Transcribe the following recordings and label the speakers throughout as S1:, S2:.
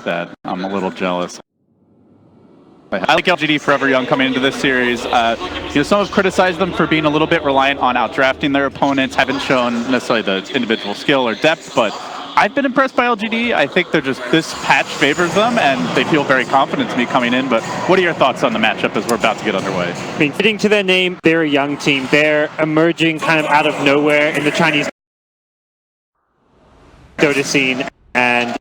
S1: that. I'm a little jealous. I like LGD Forever Young coming into this series. Some have criticized them for being a little bit reliant on outdrafting their opponents, haven't shown necessarily the individual skill or depth, but I've been impressed by LGD. I think this patch favors them, and they feel very confident to me coming in. But what are your thoughts on the matchup as we're about to get underway?
S2: I mean, fitting to their name, they're a young team. They're emerging kind of out of nowhere in the Chinese Dota scene, and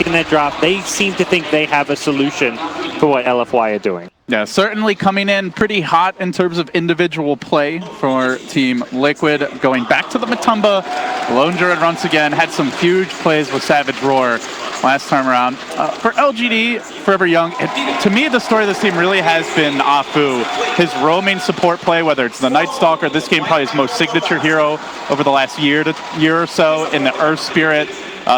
S2: in their draft, they seem to think they have a solution for what LFY are doing.
S1: Yeah, certainly coming in pretty hot in terms of individual play for Team Liquid. Going back to the Matumba, Lone Druid once again had some huge plays with Savage Roar last time around. For LGD, Forever Young, to me the story of this team really has been Afu. His roaming support play, whether it's the Night Stalker, this game probably his most signature hero over the last year or so in the Earth Spirit.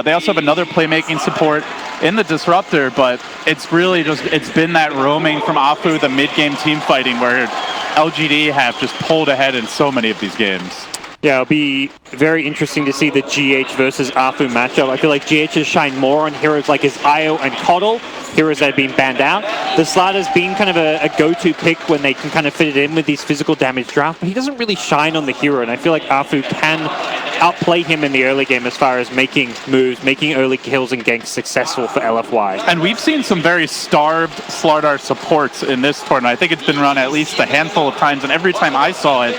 S1: They also have another playmaking support in the Disruptor, but it's really it's been that roaming from Afu, the mid-game team fighting, where LGD have just pulled ahead in so many of these games.
S2: Yeah, it'll be very interesting to see the GH versus Afu matchup. I feel like GH has shined more on heroes like his Io and Coddle, heroes that have been banned out. The Slatter's been kind of a go-to pick when they can kind of fit it in with these physical damage draft, but he doesn't really shine on the hero, and I feel like Afu can outplay him in the early game as far as making moves, making early kills and ganks successful for LFY.
S1: And we've seen some very starved Slardar supports in this tournament. I think it's been run at least a handful of times, and every time I saw it,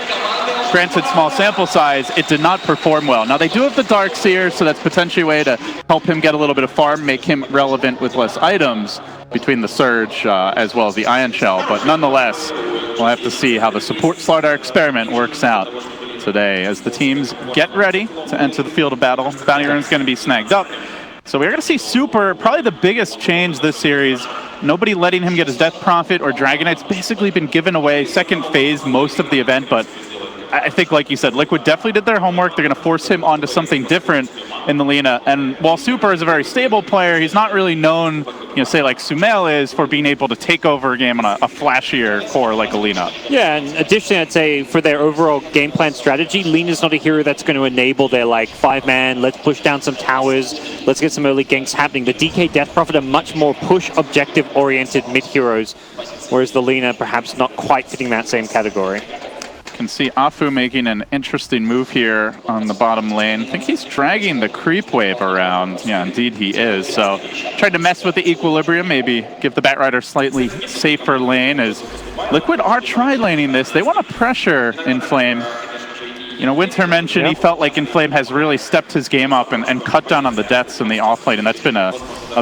S1: granted small sample size, it did not perform well. Now they do have the Darkseer, so that's potentially a way to help him get a little bit of farm, make him relevant with less items between the Surge as well as the Ion Shell, but nonetheless, we'll have to see how the support Slardar experiment works out today as the teams get ready to enter the field of battle. Bounty Rune is going to be snagged up. So we're going to see Super, probably the biggest change this series. Nobody letting him get his Death Prophet or Dragonite's basically been given away second phase most of the event, but I think, like you said, Liquid definitely did their homework. They're going to force him onto something different in the Lina. And while Super is a very stable player, he's not really known, say like Sumail is, for being able to take over a game on a flashier core like a Lina.
S2: Yeah, and additionally, I'd say for their overall game plan strategy, Lina's not a hero that's going to enable their like 5-man, let's push down some towers, let's get some early ganks happening. The DK Death Prophet are much more push objective-oriented mid-heroes, whereas the Lina perhaps not quite fitting that same category.
S1: Can see Afu making an interesting move here on the bottom lane. I think he's dragging the creep wave around. Yeah, indeed he is. So trying to mess with the equilibrium, maybe give the Batrider slightly safer lane as Liquid are tri-laning this. They want to pressure Inflame. Winter mentioned he felt like Inflame has really stepped his game up and cut down on the deaths in the offlane, and that's been a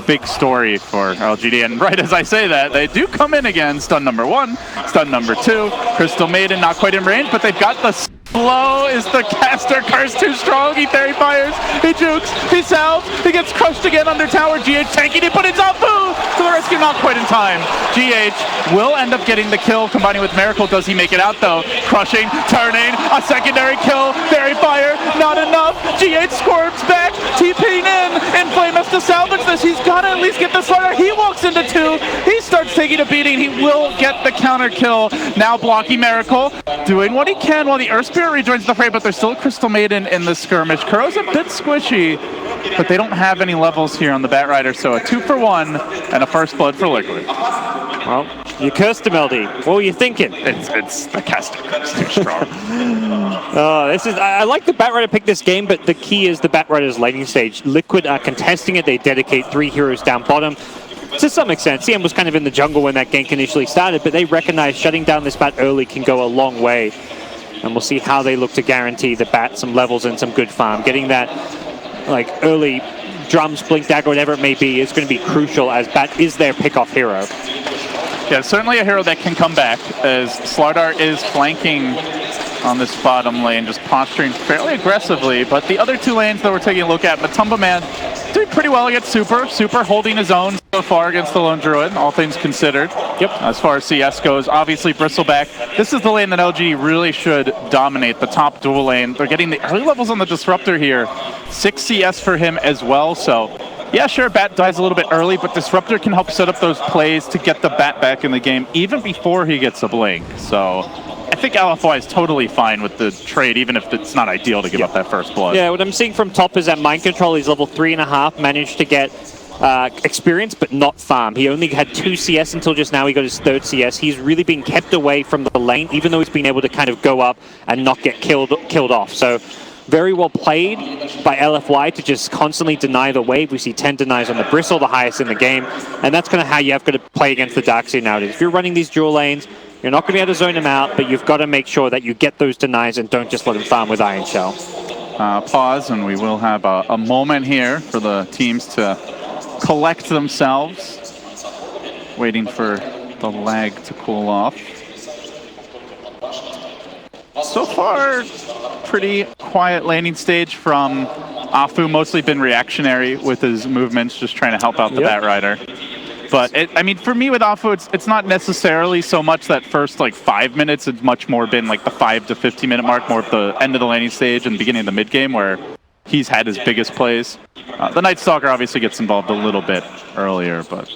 S1: big story for LGD. And right as I say that, they do come in again. Stun number 1, stun number 2. Crystal Maiden not quite in range, but they've got the slow. Is the caster curse too strong? He fairy fires, he jukes, he salves, he gets crushed again under tower. GH tanking it, but it's Afu to the rescue, not quite in time. GH will end up getting the kill, combining with Miracle. Does he make it out though? Crushing, turning, a secondary kill, fairy fire, not enough. GH squirts back, TPing in. Inflame has to salvage this. He's got to at least get the Slardar. He walks into 2. He starts taking a beating. He will get the counter kill. Now blocking Miracle, doing what he can while the Earth Spirit rejoins the fray, but there's still a Crystal Maiden in the skirmish. Kuro's a bit squishy, but they don't have any levels here on the Batrider, so a 2-for-1 and a first blood for Liquid.
S2: Well, you cursed him, LD. What were you thinking?
S1: It's the caster curse too strong.
S2: I like the Batrider pick this game, but the key is the Batrider's laning stage. Liquid are contesting it. They dedicate 3 heroes down bottom. To some extent, CM was kind of in the jungle when that gank initially started, but they recognize shutting down this Bat early can go a long way. And we'll see how they look to guarantee the Bat some levels and some good farm. Getting that like early drums, blink dagger, whatever it may be, is going to be crucial as Bat is their pick-off hero.
S1: Yeah, certainly a hero that can come back as Slardar is flanking on this bottom lane, just posturing fairly aggressively. But the other 2 lanes that we're taking a look at, Matumba Man doing pretty well against Super. Super holding his own so far against the Lone Druid, all things considered. Yep. As far as CS goes, obviously Bristleback. This is the lane that LG really should dominate, the top dual lane. They're getting the early levels on the Disruptor here. 6 CS for him as well, so yeah, sure, Bat dies a little bit early, but Disruptor can help set up those plays to get the Bat back in the game even before he gets a blink. So I think LFY is totally fine with the trade, even if it's not ideal to give up that first blood.
S2: Yeah, what I'm seeing from top is that Mind Control is level 3.5, managed to get experience, but not farm. He only had 2 CS until just now. He got his 3rd CS. He's really been kept away from the lane, even though he's been able to kind of go up and not get killed off. So very well played by LFY to just constantly deny the wave. We see 10 denies on the Bristle, the highest in the game. And that's kind of how you have got to play against the Darkseer nowadays. If you're running these dual lanes, you're not going to be able to zone them out, but you've got to make sure that you get those denies and don't just let them farm with Iron Shell.
S1: Pause, and we will have a moment here for the teams to collect themselves, waiting for the lag to cool off. So far, pretty quiet laning stage from Afu, mostly been reactionary with his movements, just trying to help out the Batrider. But I mean, for me with Afu, it's not necessarily so much that first like 5 minutes. It's much more been like the 5 to 15 minute mark, more at the end of the laning stage and beginning of the mid game where he's had his biggest plays. The Night Stalker obviously gets involved a little bit earlier, but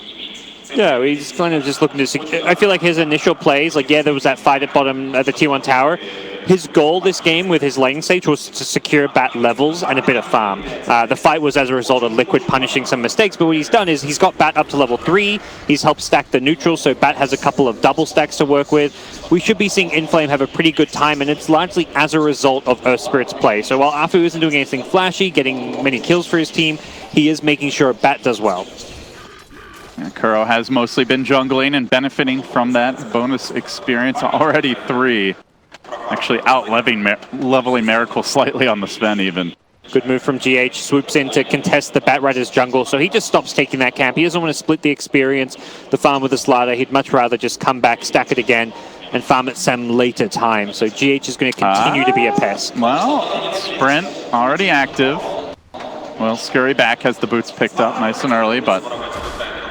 S2: yeah, he's kind of just looking to. I feel like his initial plays, like there was that fight at bottom at the T1 tower. His goal this game with his laning stage was to secure Bat levels and a bit of farm. The fight was as a result of Liquid punishing some mistakes, but what he's done is he's got Bat up to level 3. He's helped stack the neutral, so Bat has a couple of double stacks to work with. We should be seeing Inflame have a pretty good time, and it's largely as a result of Earth Spirit's play. So while Afu isn't doing anything flashy, getting many kills for his team, he is making sure Bat does well.
S1: Kuro has mostly been jungling and benefiting from that bonus experience. Already 3. Actually out-leveling Miracle slightly on the Sven even.
S2: Good move from GH. Swoops in to contest the Batrider's jungle, so he just stops taking that camp. He doesn't want to split the experience, the farm with the Slider. He'd much rather just come back, stack it again, and farm at some later time. So GH is going to continue to be a pest.
S1: Well, Sprint already active. Well, Scurry back has the boots picked up nice and early, but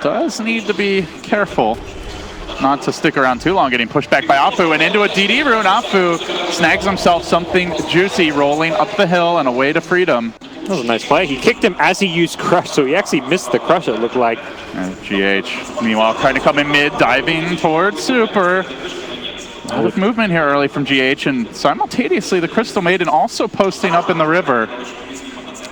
S1: does need to be careful not to stick around too long, getting pushed back by Afu and into a DD rune. Afu snags himself something juicy, rolling up the hill and away to freedom.
S2: That was a nice play. He kicked him as he used Crush, so he actually missed the Crush, it looked like.
S1: And GH, meanwhile, trying to come in mid, diving towards Super. A lot of movement here early from GH, and simultaneously the Crystal Maiden also posting up in the river,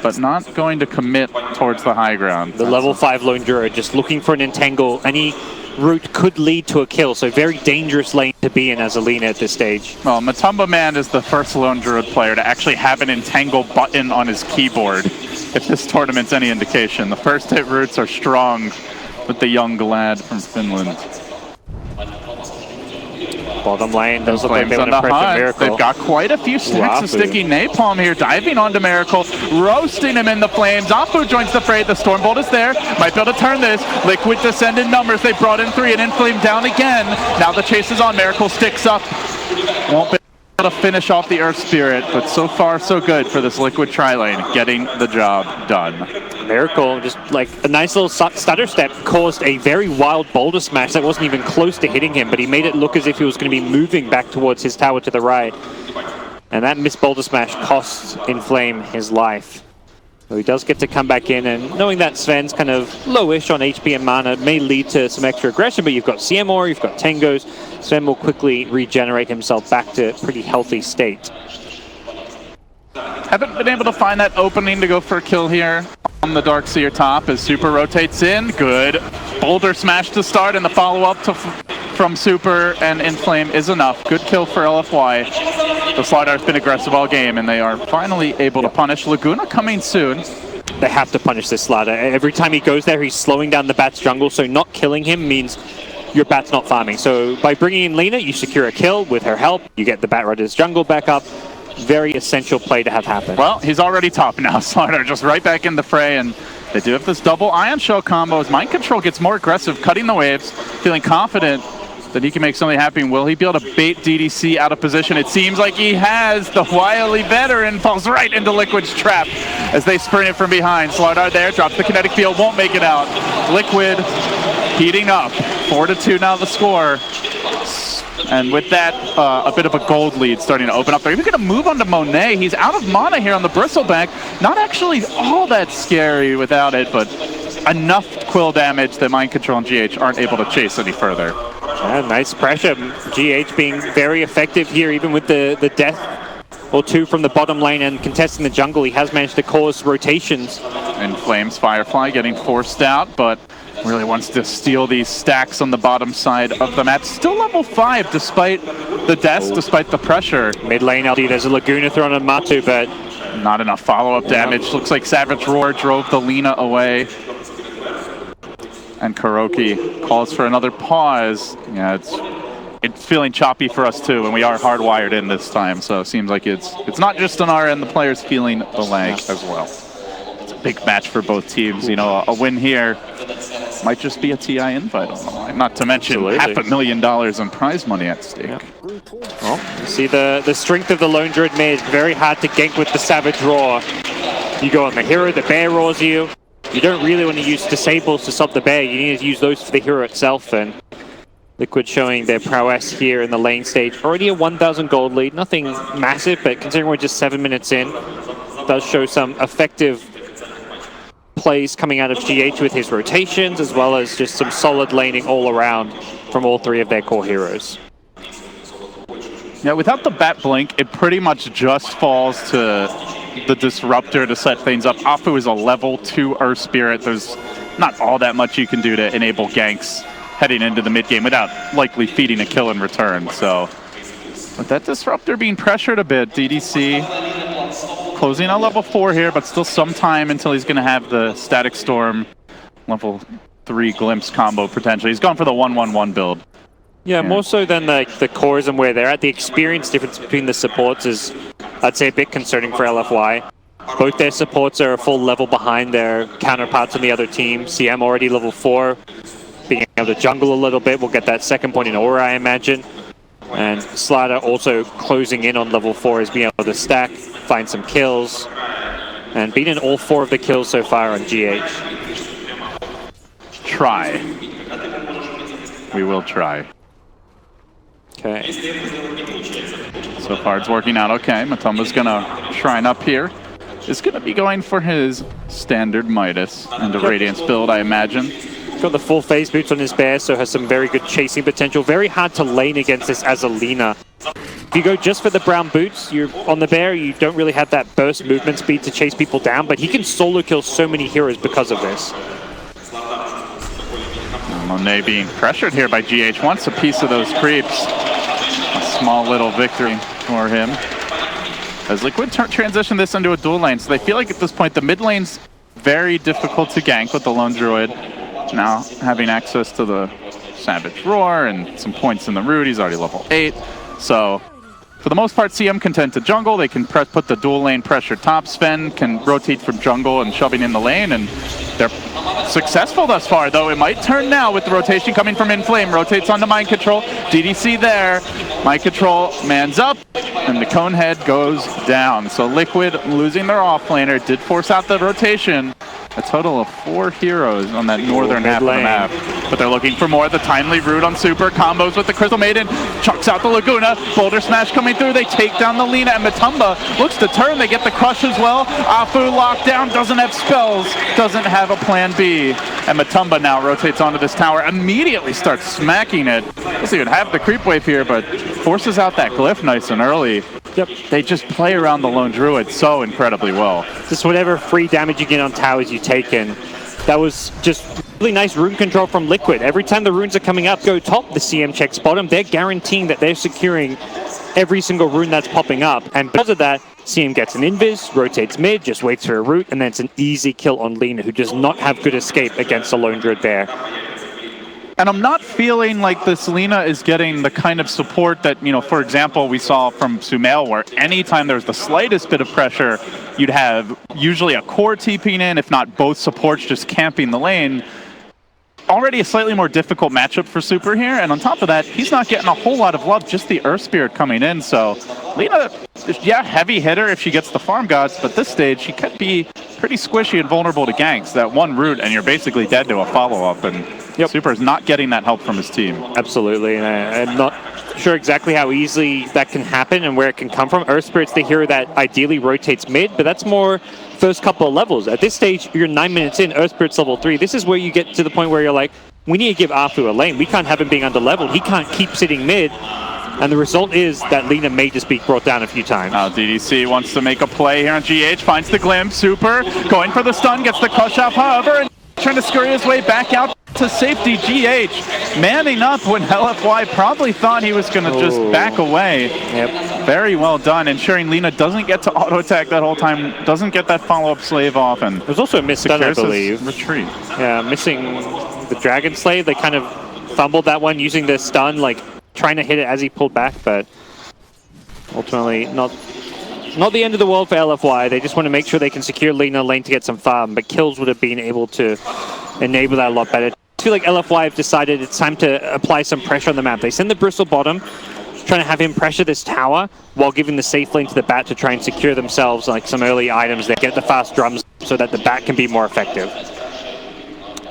S1: but not going to commit towards the high ground.
S2: The level 5 Lone Druid just looking for an entangle. Any route could lead to a kill, so very dangerous lane to be in as a leaner at this stage.
S1: Well, Matumba Man is the first Lone Druid player to actually have an entangle button on his keyboard, if this tournament's any indication. The first hit routes are strong with the young lad from Finland.
S2: Bottom lane does look like they want to pressure Miracle.
S1: They've got quite a few stacks of sticky napalm here, diving onto Miracle, roasting him in the flames. Afu joins the fray. The Stormbolt is there. Might be able to turn this. Liquid descend in numbers. They brought in 3 and Inflame down again. Now the chase is on. Miracle sticks up. Won't be able to finish off the Earth Spirit, but so far so good for this Liquid tri-lane, getting the job done.
S2: Miracle, just like a nice little stutter step, caused a very wild boulder smash that wasn't even close to hitting him, but he made it look as if he was going to be moving back towards his tower to the right. And that missed boulder smash costs Inflame his life. So he does get to come back in, and knowing that Sven's kind of lowish on HP and mana may lead to some extra aggression, but you've got CMOR, you've got Tengos. Sven will quickly regenerate himself back to a pretty healthy state.
S1: Haven't been able to find that opening to go for a kill here on the Darkseer top as Super rotates in. Good boulder smash to start, and the follow-up from Super and Inflame is enough. Good kill for LFY. The Slider's been aggressive all game, and they are finally able to punish. Laguna coming soon.
S2: They have to punish this Slider. Every time he goes there, he's slowing down the Bat's jungle, so not killing him means your Bat's not farming. So by bringing in Lina, you secure a kill with her help. You get the Batrider's jungle back up. Very essential play to have happen.
S1: Well, he's already top now. Slider just right back in the fray, and they do have this double Ion Shell combo as Mind Control gets more aggressive, cutting the waves, feeling confident that he can make something happen. Will he be able to bait DDC out of position? It seems like he has. The wily veteran falls right into Liquid's trap as they sprint it from behind. Slardar there, drops the kinetic field, won't make it out. Liquid heating up. 4-2 now the score. And with that, a bit of a gold lead starting to open up. They're even going to move on to Monet. He's out of mana here on the Bristleback. Not actually all that scary without it, but enough quill damage that Mind Control and GH aren't able to chase any further.
S2: Yeah, nice pressure. GH being very effective here, even with the death or two from the bottom lane and contesting the jungle. He has managed to cause rotations.
S1: And Flames Firefly getting forced out, but really wants to steal these stacks on the bottom side of the map. Still level 5 despite the deaths, despite the pressure.
S2: Mid lane LD, there's a Laguna thrown on Matu, but
S1: not enough follow-up damage. Looks like Savage Roar drove the Lina away. And Kuroki calls for another pause. Yeah, it's feeling choppy for us too, and we are hardwired in this time, so it seems like it's not just on our end, the players feeling the lag as well. It's a big match for both teams. You know, a win here might just be a TI invite on the line, not to mention $500,000 in prize money at stake.
S2: Yeah. Well, you see the strength of the Lone Druid mid. Very hard to gank with the Savage Roar. You go on the hero, the bear roars you. You don't really want to use disables to stop the bear. You need to use those for the hero itself. And Liquid showing their prowess here in the lane stage. Already a 1,000 gold lead. Nothing massive, but considering we're just 7 minutes in, does show some effective plays coming out of GH with his rotations, as well as just some solid laning all around from all three of their core heroes.
S1: Yeah, without the Bat Blink, it pretty much just falls to the Disruptor to set things up. Afu is a level 2 Earth Spirit. There's not all that much you can do to enable ganks heading into the mid game without likely feeding a kill in return. So, with that Disruptor being pressured a bit, DDC closing on level 4 here, but still some time until he's going to have the Static Storm level 3 Glimpse combo potentially. He's gone for the 1-1-1 build.
S2: Yeah, more so than the cores and where they're at. The experience difference between the supports is, I'd say, a bit concerning for LFY. Both their supports are a full level behind their counterparts on the other team. CM already level 4, being able to jungle a little bit. We'll get that second point in Aura, I imagine. And Slider also closing in on level 4 is being able to stack, find some kills, and beating all 4 of the kills so far on GH.
S1: Try. We will try.
S2: Okay.
S1: So far it's working out okay. Matumba's gonna shrine up here. Is gonna be going for his standard Midas and a Radiance build, I imagine.
S2: Got the full phase boots on his bear, so has some very good chasing potential. Very hard to lane against this as a Lina. If you go just for the brown boots, you're on the bear, you don't really have that burst movement speed to chase people down, but he can solo kill so many heroes because of this.
S1: Monet being pressured here by GH, wants a piece of those creeps. A small little victory for him. As Liquid transition this into a dual lane, so they feel like at this point the mid lane's very difficult to gank with the Lone Druid. Now having access to the Savage Roar and some points in the root, he's already level 8. So for the most part, CM content to jungle. They can put the dual lane pressure top. Sven can rotate from jungle and shoving in the lane, and they're successful thus far, though it might turn now with the rotation coming from Inflame. Rotates onto Mind Control. DDC there. Mind Control mans up, and the Conehead goes down. So Liquid losing their offlaner did force out the rotation. A total of 4 heroes on that northern half of the map. But they're looking for more. The timely root on Super. Combos with the Crystal Maiden. Chucks out the Laguna. Boulder Smash coming through. They take down the Lina, and Matumba looks to turn. They get the Crush as well. Afu locked down. Doesn't have spells. Doesn't have a plan B. And Matumba now rotates onto this tower. Immediately starts smacking it. Doesn't even have the creep wave here, but forces out that glyph nice and early.
S2: Yep.
S1: They just play around the Lone Druid so incredibly well.
S2: Just whatever free damage you get on towers you take in. That was just really nice rune control from Liquid. Every time the runes are coming up, go top, the CM checks bottom. They're guaranteeing that they're securing every single rune that's popping up. And because of that, CM gets an invis, rotates mid, just waits for a root, and then it's an easy kill on Lina, who does not have good escape against the Lone Druid there.
S1: And I'm not feeling like this Lina is getting the kind of support that, you know, for example, we saw from Sumail, where anytime there's the slightest bit of pressure, you'd have usually a core TPing in, if not both supports just camping the lane. Already a slightly more difficult matchup for Super here, and on top of that, he's not getting a whole lot of love, just the Earth Spirit coming in, so Lina, yeah, heavy hitter if she gets the farm gods, but this stage she could be pretty squishy and vulnerable to ganks. That one root and you're basically dead to a follow-up, and Super's not getting that help from his team.
S2: Absolutely, and I'm not sure exactly how easily that can happen and where it can come from. Earth Spirit's the hero that ideally rotates mid, but that's more first couple of levels. At this stage, you're 9 minutes in, Earth Spirit's level 3. This is where you get to the point where you're like, we need to give Afu a lane. We can't have him being under leveled. He can't keep sitting mid. And the result is that Lina may just be brought down a few times.
S1: DDC wants to make a play here on GH, finds the glimpse, Super going for the stun, gets the crush off, however, and trying to scurry his way back out to safety. GH manning up when LFY probably thought he was going to just back away.
S2: Yep.
S1: Very well done, ensuring Lina doesn't get to auto attack that whole time, doesn't get that follow-up slave off, and
S2: there's also a missed stun, I believe.
S1: Retreat.
S2: Yeah, missing the Dragon Slave. They kind of fumbled that one using the stun, like trying to hit it as he pulled back, but ultimately not the end of the world for LFY. They just want to make sure they can secure Lina lane to get some farm, but kills would have been able to enable that a lot better. I feel like LFY have decided it's time to apply some pressure on the map. They send the Bristle bottom, trying to have him pressure this tower while giving the safe lane to the bat to try and secure themselves like some early items that get the fast drums so that the bat can be more effective.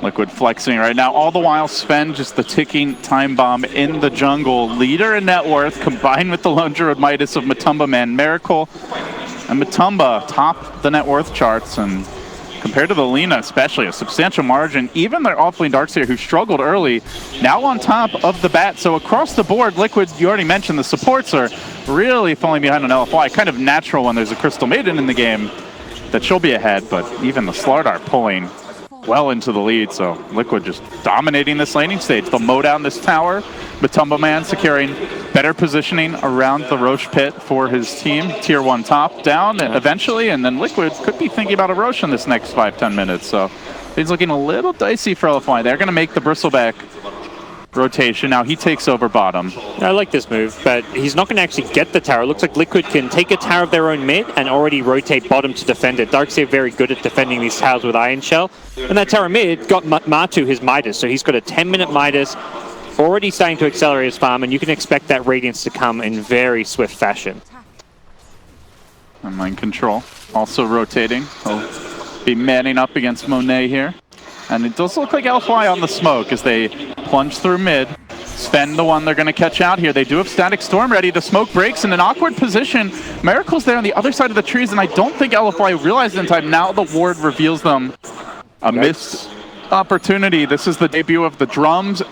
S1: Liquid flexing right now. All the while, Sven just the ticking time bomb in the jungle. Leader in net worth combined with the Lone Druid Midas of Matumba Man. Miracle and Matumba top the net worth charts, and compared to the Lina especially, a substantial margin. Even their offlane Darkseer, who struggled early, now on top of the bat. So across the board, Liquid, you already mentioned the supports are really falling behind on LFY. Kind of natural when there's a Crystal Maiden in the game that she'll be ahead, but even the Slardar pulling well into the lead, so Liquid just dominating this laning stage. They'll mow down this tower. Matumba Man securing better positioning around the Roche pit for his team. Tier 1 top down eventually, and then Liquid could be thinking about a Roche in this next 5-10 minutes. So he's looking a little dicey for LFY. They're going to make the Bristleback rotation. Now he takes over bottom.
S2: I like this move, but he's not going to actually get the tower. It looks like Liquid can take a tower of their own mid and already rotate bottom to defend it. Darkseer very good at defending these towers with Iron Shell. And that tower mid got Matu his Midas, so he's got a 10-minute Midas, already starting to accelerate his farm, and you can expect that Radiance to come in very swift fashion.
S1: And Mind Control also rotating. He'll be manning up against Monet here. And it does look like LFY on the smoke as they plunge through mid. Sven, the one they're going to catch out here. They do have Static Storm ready. The smoke breaks in an awkward position. Miracle's there on the other side of the trees, and I don't think LFY realized in time. Now the ward reveals them a missed opportunity. This is the debut of the drums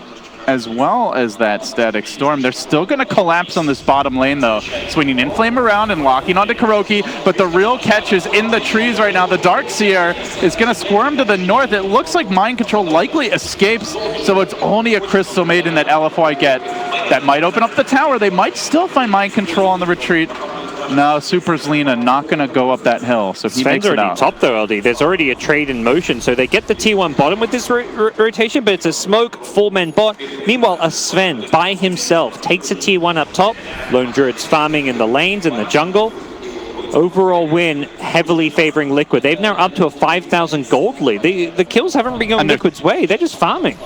S1: as well as that Static Storm. They're still going to collapse on this bottom lane, though. Swinging Inflame around and locking onto Kuroki, but the real catch is in the trees right now. The Darkseer is going to squirm to the north. It looks like Mind Control likely escapes, so it's only a Crystal Maiden that LFY get. That might open up the tower. They might still find Mind Control on the retreat. No, Super's Lina not going to go up that hill, so he makes it out.
S2: Sven's already top though, LD. There's already a trade in motion, so they get the T1 bottom with this rotation, but it's a smoke, 4-man bot. Meanwhile, a Sven by himself takes a T1 up top. Lone Druid's farming in the lanes, in the jungle. Overall win heavily favoring Liquid. They've now up to a 5,000 gold lead. The kills haven't been going Liquid's way, they're just farming.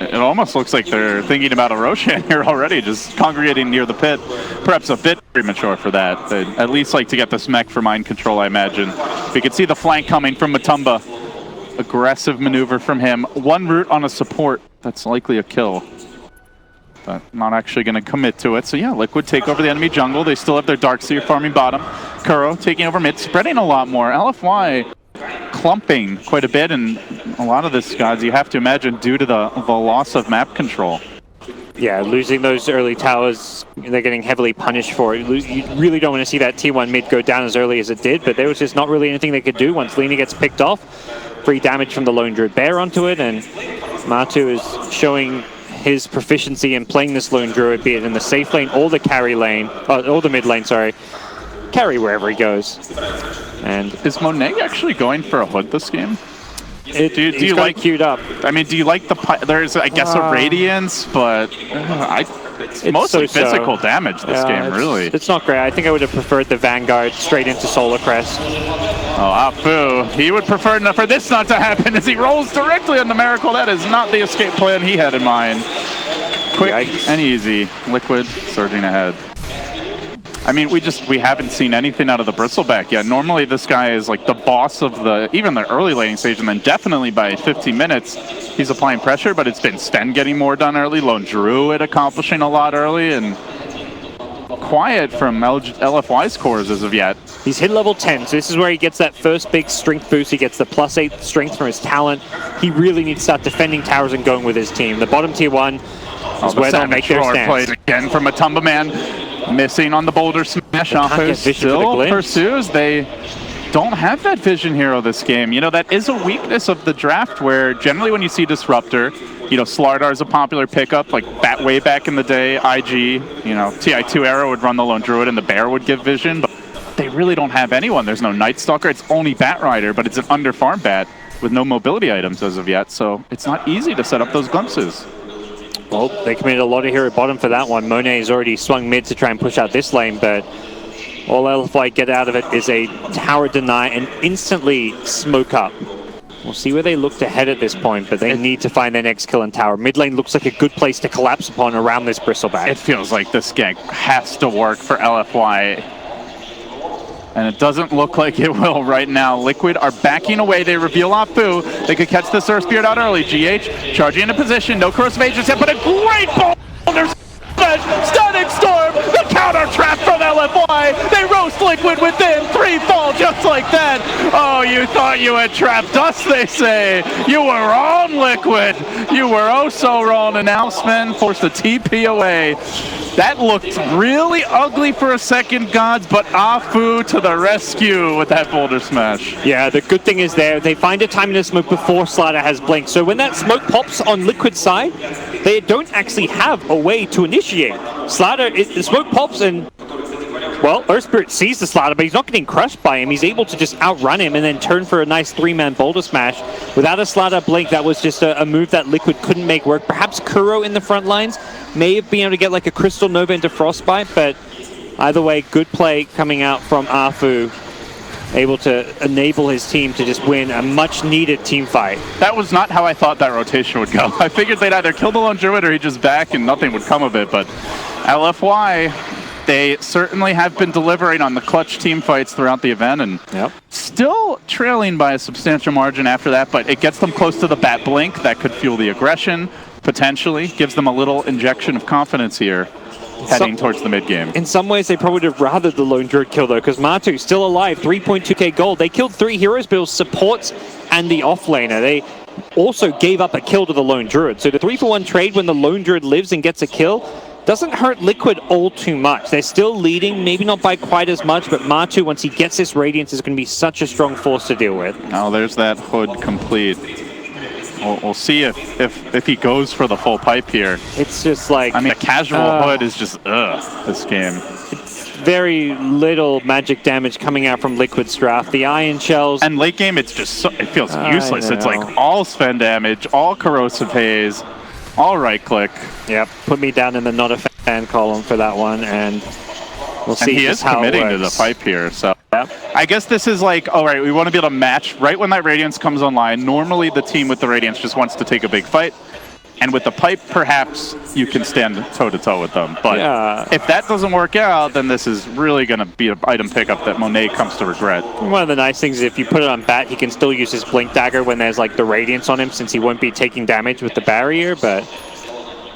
S1: It almost looks like they're thinking about a Roshan here already, just congregating near the pit. Perhaps a bit premature for that. They'd at least like to get this mech for Mind Control, I imagine. We can see the flank coming from Matumba. Aggressive maneuver from him. One root on a support. That's likely a kill, but not actually going to commit to it. So yeah, Liquid take over the enemy jungle. They still have their Darkseer farming bottom. Kuro taking over mid, spreading a lot more. LFY clumping quite a bit, and a lot of this, guys, you have to imagine due to the loss of map control.
S2: Yeah, losing those early towers, they're getting heavily punished for it. You really don't want to see that T1 mid go down as early as it did, but there was just not really anything they could do once Lina gets picked off. Free damage from the Lone Druid Bear onto it, and Matu is showing his proficiency in playing this Lone Druid, be it in the safe lane or the carry lane, or the mid lane, sorry. Carry wherever he goes. And
S1: is Monet actually going for a hood this game?
S2: Do you like queued up?
S1: I mean, do you like the? There's, I guess, a Radiance, but it's mostly physical damage this game, really.
S2: It's not great. I think I would have preferred the Vanguard straight into Solar Crest.
S1: Oh, Afu, he would prefer for this not to happen as he rolls directly on the Miracle. That is not the escape plan he had in mind. Quick and easy. Liquid surging ahead. I mean, we haven't seen anything out of the Bristleback yet. Normally this guy is like the boss of even the early laning stage, and then definitely by 15 minutes he's applying pressure, but it's been Sten getting more done early, Lone Druid accomplishing a lot early, and quiet from LFY's cores as of yet.
S2: He's hit level 10, so this is where he gets that first big strength boost. He gets the +8 strength from his talent. He really needs to start defending towers and going with his team. The bottom tier 1 is where they'll make their stance.
S1: Played again from a Tumba Man, missing on the boulder smash. Afu still pursues. They don't have that vision hero this game. You know, that is a weakness of the draft where generally when you see Disruptor, you know, Slardar is a popular pickup, like way back in the day, IG, you know, TI2 era would run the Lone Druid and the Bear would give vision, but they really don't have anyone. There's no Night Stalker, it's only Bat Rider, but it's an under-farm Bat with no mobility items as of yet, so it's not easy to set up those glimpses.
S2: Well, they committed a lot of hero bottom for that one. Monet's already swung mid to try and push out this lane, but all LFY get out of it is a tower deny and instantly smoke up. We'll see where they look to head at this point, but they need to find their next kill in tower. Mid lane looks like a good place to collapse upon around this bristleback.
S1: It feels like this gank has to work for LFY, and it doesn't look like it will right now. Liquid are backing away. They reveal Afu. They could catch this Earth Spirit out early. GH charging into position. No corrosive agents yet, but a great boulder smash. Stunning Storm. The counter trap from LFY. They roast Liquid within 3 fall just like that. Oh, you thought you had trapped us, they say. You were wrong, Liquid. You were oh so wrong. And now Sven forced the TP away. That looked really ugly for a second, Gods, but Afu to the rescue with that boulder smash.
S2: Yeah, the good thing is they find a time in the smoke before Slider has blinked. So when that smoke pops on Liquid's side, they don't actually have a way to initiate. Slider, the smoke pops and, well, Earth Spirit sees the Slider, but he's not getting crushed by him. He's able to just outrun him and then turn for a nice 3-man boulder smash. Without a Slider blink, that was just a move that Liquid couldn't make work. Perhaps Kuro in the front lines may have been able to get like a Crystal Nova into Frostbite, but either way, good play coming out from Afu, able to enable his team to just win a much-needed team fight.
S1: That was not how I thought that rotation would go. I figured they'd either kill the Lone Druid or he'd just back and nothing would come of it, but LFY, they certainly have been delivering on the clutch team fights throughout the event, and still trailing by a substantial margin after that, but it gets them close to the Bat Blink. That could fuel the aggression, potentially. Gives them a little injection of confidence here, heading towards the mid-game.
S2: In some ways, they probably would have rathered the Lone Druid kill, though, because Matu still alive, 3.2k gold. They killed 3 heroes, but it was supports and the offlaner. They also gave up a kill to the Lone Druid. So the 3-for-1 trade when the Lone Druid lives and gets a kill doesn't hurt Liquid all too much. They're still leading, maybe not by quite as much, but Matu, once he gets this Radiance, is going to be such a strong force to deal with.
S1: Now there's that hood complete. We'll see if he goes for the full pipe here.
S2: It's just like,
S1: I mean, a casual hood is just this game.
S2: It's very little magic damage coming out from Liquid's draft. The Iron Shells.
S1: And late game, it's just it feels useless. It's like all Sven damage, all corrosive haze, all right click.
S2: Yep, put me down in the not a fan column for that one, and we'll see.
S1: And he is committing to the pipe here, so. I guess this is like, all right, we want to be able to match right when that Radiance comes online. Normally the team with the Radiance just wants to take a big fight. And with the pipe, perhaps you can stand toe-to-toe with them. But if that doesn't work out, then this is really going to be an item pickup that Monet comes to regret.
S2: One of the nice things is if you put it on Bat, he can still use his Blink Dagger when there's like the Radiance on him, since he won't be taking damage with the barrier. But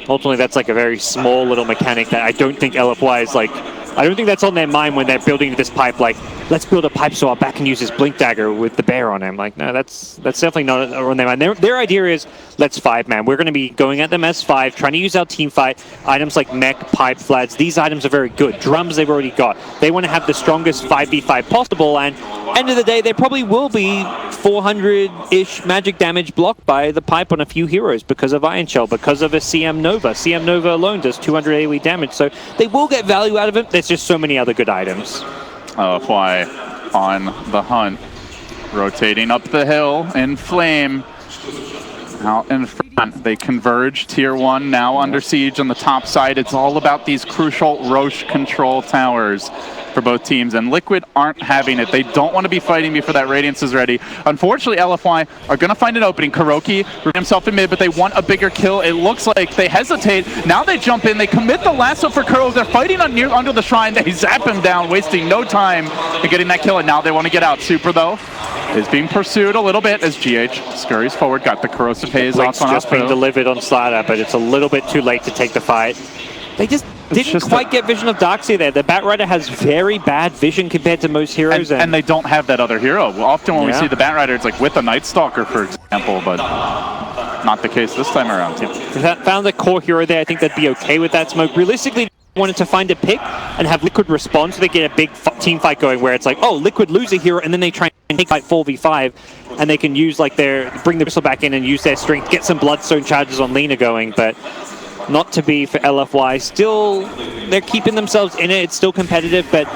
S2: ultimately, that's like a very small little mechanic that I don't think LFY is like... I don't think that's on their mind when they're building this pipe, like, let's build a pipe so our Bat can use his Blink Dagger with the bear on him. Like, no, that's definitely not on their mind. Their idea is, let's 5-man. We're going to be going at them as 5, trying to use our team fight. Items like mech, pipe, floods, these items are very good. Drums they've already got. They want to have the strongest 5v5 possible, and end of the day, they probably will be 400-ish magic damage blocked by the pipe on a few heroes because of Iron Shell, because of a CM Nova. CM Nova alone does 200 AoE damage, so they will get value out of it. There's just so many other good items.
S1: LFY on the hunt, rotating up the hill in flame. Out in front, they converge. Tier 1 now under siege on the top side. It's all about these crucial Roche control towers for both teams, and Liquid aren't having it. They don't want to be fighting before that Radiance is ready. Unfortunately, LFY are going to find an opening. Kuroki himself in mid, but they want a bigger kill. It looks like they hesitate. Now they jump in. They commit the lasso for Kuro. They're fighting under the shrine. They zap him down, wasting no time in getting that kill, and now they want to get out. Super, though, is being pursued a little bit as GH scurries forward. Got the corrosive haze off on
S2: just being delivered on Slider, but it's a little bit too late to take the fight. They just didn't quite get vision of Darkseer there. The Bat Rider has very bad vision compared to most heroes.
S1: And they don't have that other hero. Often when we see the Bat Rider, it's like with a Night Stalker, for example, but not the case this time around.
S2: If that found the core hero there, I think they'd be okay with that smoke. Realistically, wanted to find a pick and have Liquid respond so they get a big team fight going where it's like, oh, Liquid lose a hero, and then they try and take fight 4v5, and they can use like bring the Bristle back in and use their strength, get some Bloodstone charges on Lina going, but not to be for LFY. Still, they're keeping themselves in it. It's still competitive, but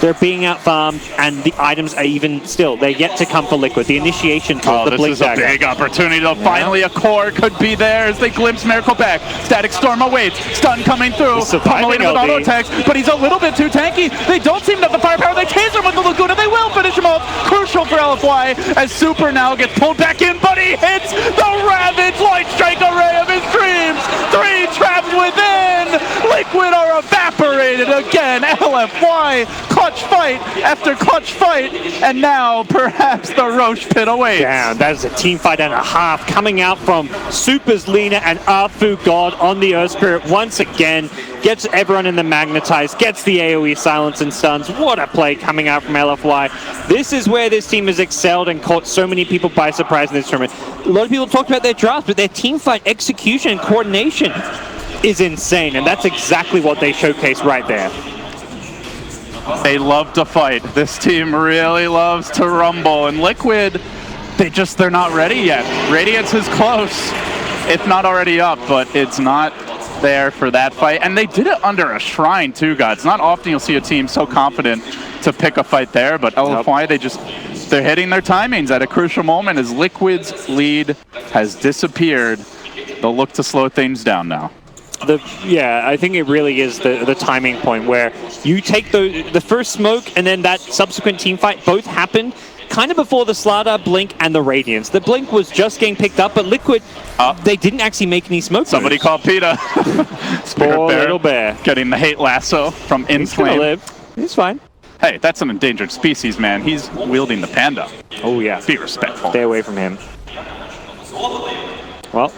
S2: they're being out-farmed, and the items are even still, they're yet to come for Liquid. The initiation tool, the Blink Dagger.
S1: This is a big opportunity to finally a core could be there as they glimpse Miracle back. Static Storm awaits. Stun coming through. Pummeling him with auto attacks, but he's a little bit too tanky. They don't seem to have the firepower. They taser him with the Laguna. They will finish him off. Crucial for LFY as Super now gets pulled back in, but he hits the Ravage Light Strike array of his dreams. 3 trapped within. Liquid are evaporated again. LFY clutch fight after clutch fight, and now perhaps the Roche pit awaits.
S2: Down. That is a team fight and a half coming out from Super's Lina and Arfu God on the Earth Spirit once again. Gets everyone in the Magnetize, gets the AoE silence and stuns. What a play coming out from LFY. This is where this team has excelled and caught so many people by surprise in this tournament. A lot of people talked about their drafts, but their team fight execution and coordination is insane, and that's exactly what they showcase right there.
S1: They love to fight. This team really loves to rumble, and Liquid, they're not ready yet. Radiance is close, if not already up, but it's not there for that fight. And they did it under a shrine too, guys. It's not often you'll see a team so confident to pick a fight there, but LFY, they're hitting their timings at a crucial moment as Liquid's lead has disappeared. They'll look to slow things down now.
S2: Yeah, I think it really is the timing point where you take the first smoke and then that subsequent team fight both happened kind of before the Slaughter, Blink, and the Radiance. The Blink was just getting picked up, but Liquid, they didn't actually make any smoke.
S1: Somebody called PETA.
S2: Poor little bear.
S1: Getting the hate lasso from Inflame.
S2: He's gonna live. He's fine.
S1: Hey, that's an endangered species, man. He's wielding the panda.
S2: Oh, yeah.
S1: Be respectful.
S2: Stay away from him. Well,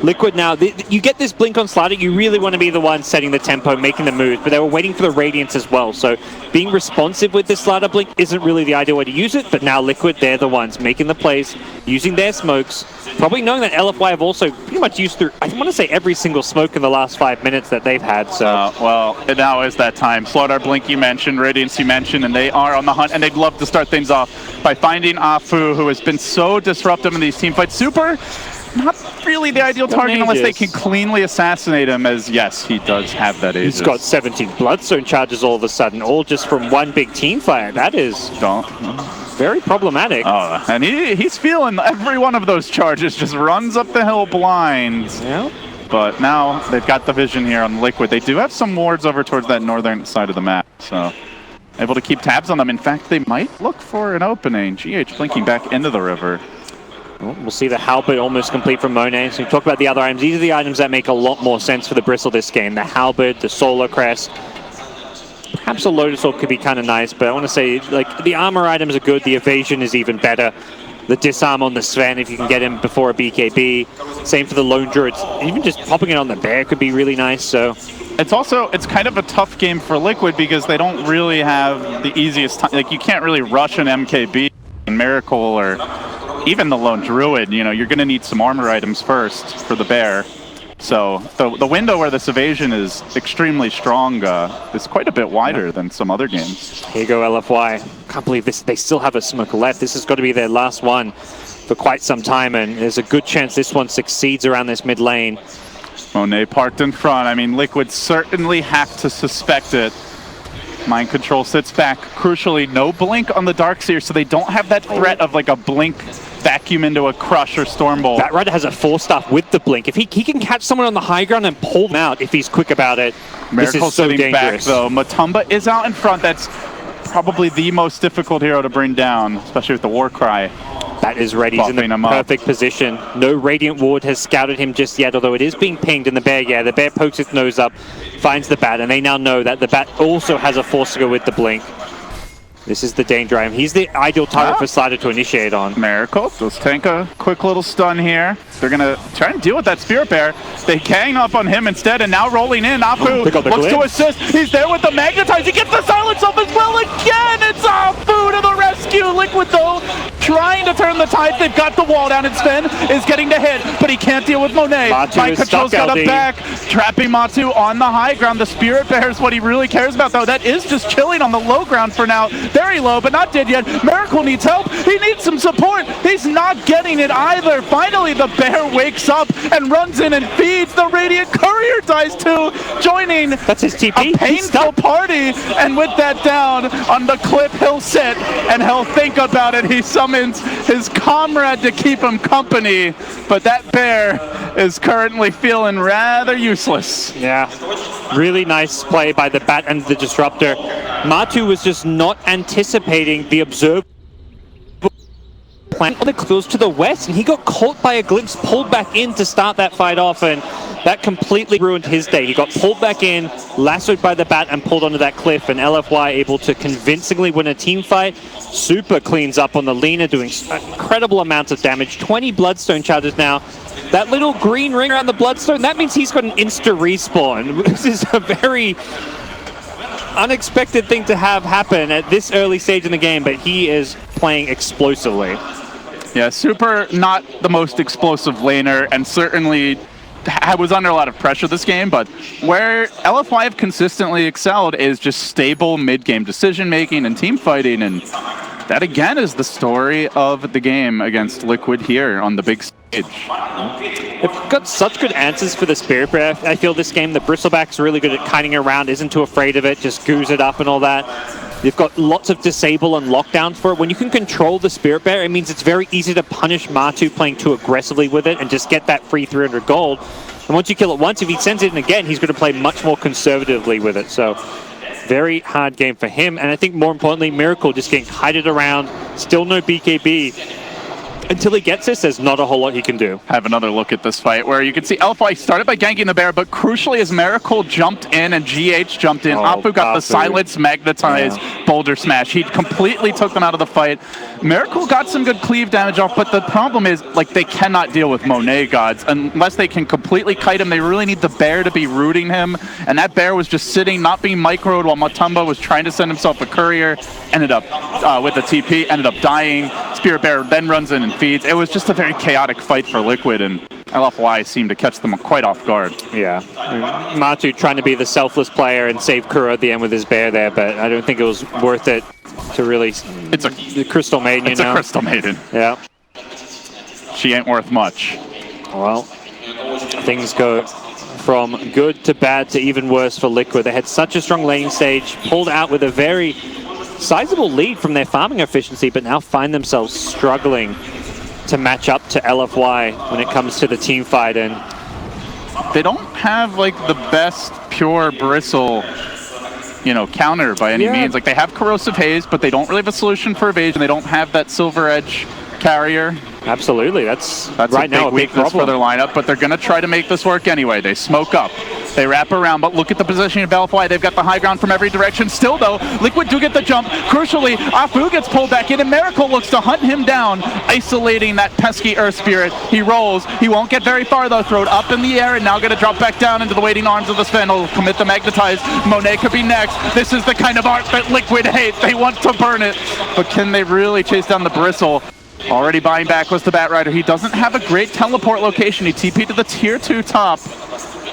S2: Liquid now, you get this blink on Slaughter, you really want to be the one setting the tempo, making the moves, but they were waiting for the Radiance as well, so being responsive with this Slaughter blink isn't really the ideal way to use it, but now Liquid, they're the ones making the plays, using their smokes, probably knowing that LFY have also pretty much used through, I want to say, every single smoke in the last 5 minutes that they've had, so...
S1: well, now is that time. Slaughter, Blink you mentioned, Radiance you mentioned, and they are on the hunt, and they'd love to start things off by finding Afu, who has been so disruptive in these team fights. Super, not really the ideal target unless they can cleanly assassinate him, as yes, he does have that Aegis.
S2: He's got 17 Bloodstone charges all of a sudden, all just from one big team fight. That is very problematic.
S1: Oh, and he's feeling every one of those charges, just runs up the hill blind.
S2: Yeah.
S1: But now they've got the vision here on Liquid. They do have some wards over towards that northern side of the map, so able to keep tabs on them. In fact, they might look for an opening. GH blinking back into the river.
S2: We'll see the Halberd almost complete from Monet. So we talk about the other items. These are the items that make a lot more sense for the Bristle this game. The Halberd, the Solar Crest. Perhaps a Lotus Orb could be kind of nice, but I want to say, like, the armor items are good. The evasion is even better. The disarm on the Sven, if you can get him before a BKB. Same for the Lone Druid. Even just popping it on the Bear could be really nice, so...
S1: It's kind of a tough game for Liquid because they don't really have the easiest time. Like, you can't really rush an MKB, Miracle, or even the Lone Druid. You know, you're going to need some armor items first for the Bear. So the window where this evasion is extremely strong is quite a bit wider than some other games.
S2: Here you go, LFY. Can't believe this. They still have a smoke left. This has got to be their last one for quite some time, and there's a good chance this one succeeds around this mid lane.
S1: Monet parked in front. I mean, Liquid certainly have to suspect it. Mind Control sits back. Crucially, no blink on the Darkseer, so they don't have that threat of like a blink vacuum into a Crush or Stormbolt.
S2: Batrider has a 4-star with the blink. If he can catch someone on the high ground and pull them out if he's quick about it,
S1: Miracle
S2: this is so
S1: sitting
S2: dangerous.
S1: back, though. Matumba is out in front. That's probably the most difficult hero to bring down, especially with the War Cry.
S2: That is ready. He's in the perfect position. No Radiant Ward has scouted him just yet, although it is being pinged in the Bear. Yeah, the Bear pokes its nose up, finds the Bat, and they now know that the Bat also has a force to go with the blink. This is the danger item. He's the ideal target for Slider to initiate on.
S1: Miracle does tank a quick little stun here. They're going to try and deal with that Spirit Bear. They gang up on him instead, and now rolling in. Apu looks to assist. He's there with the Magnetize. He gets the silence off as well again. It's Apu to the rescue. Liquid, though, trying to turn the tide. They've got the wall down, and Sven is getting to hit, but he can't deal with Monet. Mind Control's got a back, trapping Matu on the high ground. The Spirit Bear is what he really cares about, though. That is just chilling on the low ground for now. Very low, but not dead yet. Miracle needs help. He needs some support. He's not getting it either. Finally, the bear wakes up and runs in and feeds. The Radiant Courier dies too, joining
S2: That's his TP.
S1: a painful party. And with that down on the cliff, he'll sit and he'll think about it. He summons his comrade to keep him company, but that bear is currently feeling rather useless.
S2: Yeah, really nice play by the Bat and the Disruptor. Matu was just not anticipating the observable plan that goes to the west, and he got caught by a glimpse, pulled back in to start that fight off, and that completely ruined his day. He got pulled back in, lassoed by the Bat, and pulled onto that cliff, and LFY able to convincingly win a team fight. Super cleans up on the Lina, doing incredible amounts of damage. 20 Bloodstone charges now. That little green ring around the Bloodstone, that means he's got an insta respawn. This is a very unexpected thing to have happen at this early stage in the game, but he is playing explosively.
S1: Yeah, Super not the most explosive laner, and certainly was under a lot of pressure this game, but where LFY have consistently excelled is just stable mid-game decision-making and team fighting, and that again is the story of the game against Liquid here on the big stage.
S2: They've got such good answers for the Spirit Bear. I feel this game, the Bristleback's really good at kiting around, isn't too afraid of it, just goos it up and all that. They've got lots of disable and lockdowns for it. When you can control the Spirit Bear, it means it's very easy to punish Matu playing too aggressively with it and just get that free 300 gold. And once you kill it once, if he sends it in again, he's going to play much more conservatively with it. So very hard game for him. And I think more importantly, Miracle just getting kited around, still no BKB. Until he gets this, there's not a whole lot he can do.
S1: Have another look at this fight where you can see LFY started by ganking the bear, but crucially as Miracle jumped in and GH jumped in, Apu got the silence, magnetize, boulder smash. He completely took them out of the fight. Miracle got some good cleave damage off, but the problem is, like, they cannot deal with Monet gods unless they can completely kite him. They really need the bear to be rooting him, and that bear was just sitting, not being microed while Matumba was trying to send himself a courier, ended up with a TP, ended up dying. Spirit Bear then runs in and feeds. It was just a very chaotic fight for Liquid, and LFY seemed to catch them quite off guard.
S2: Yeah. Matu trying to be the selfless player and save Kuro at the end with his bear there, but I don't think it was worth it to really...
S1: It's
S2: the Crystal Maiden,
S1: It's a Crystal Maiden.
S2: Yeah.
S1: She ain't worth much.
S2: Well, things go from good to bad to even worse for Liquid. They had such a strong laning stage, pulled out with a very sizable lead from their farming efficiency, but now find themselves struggling to match up to LFY when it comes to the team fight. And
S1: they don't have like the best pure bristle, you know, counter by any means. Like, they have corrosive haze, but they don't really have a solution for evasion. They don't have that silver edge carrier.
S2: Absolutely, that's
S1: right now a big weakness for their lineup, but they're going to try to make this work anyway. They smoke up, they wrap around, but look at the positioning of LFY. They've got the high ground from every direction. Still, though, Liquid do get the jump. Crucially, Apu gets pulled back in, and Miracle looks to hunt him down, isolating that pesky Earth Spirit. He rolls. He won't get very far, though. Throw it up in the air, and now going to drop back down into the waiting arms of the Sven. He'll commit the Magnetize. Monet could be next. This is the kind of art that Liquid hate. They want to burn it, but can they really chase down the Bristle? Already buying back was the Batrider. He doesn't have a great teleport location. He TP'd to the tier 2 top.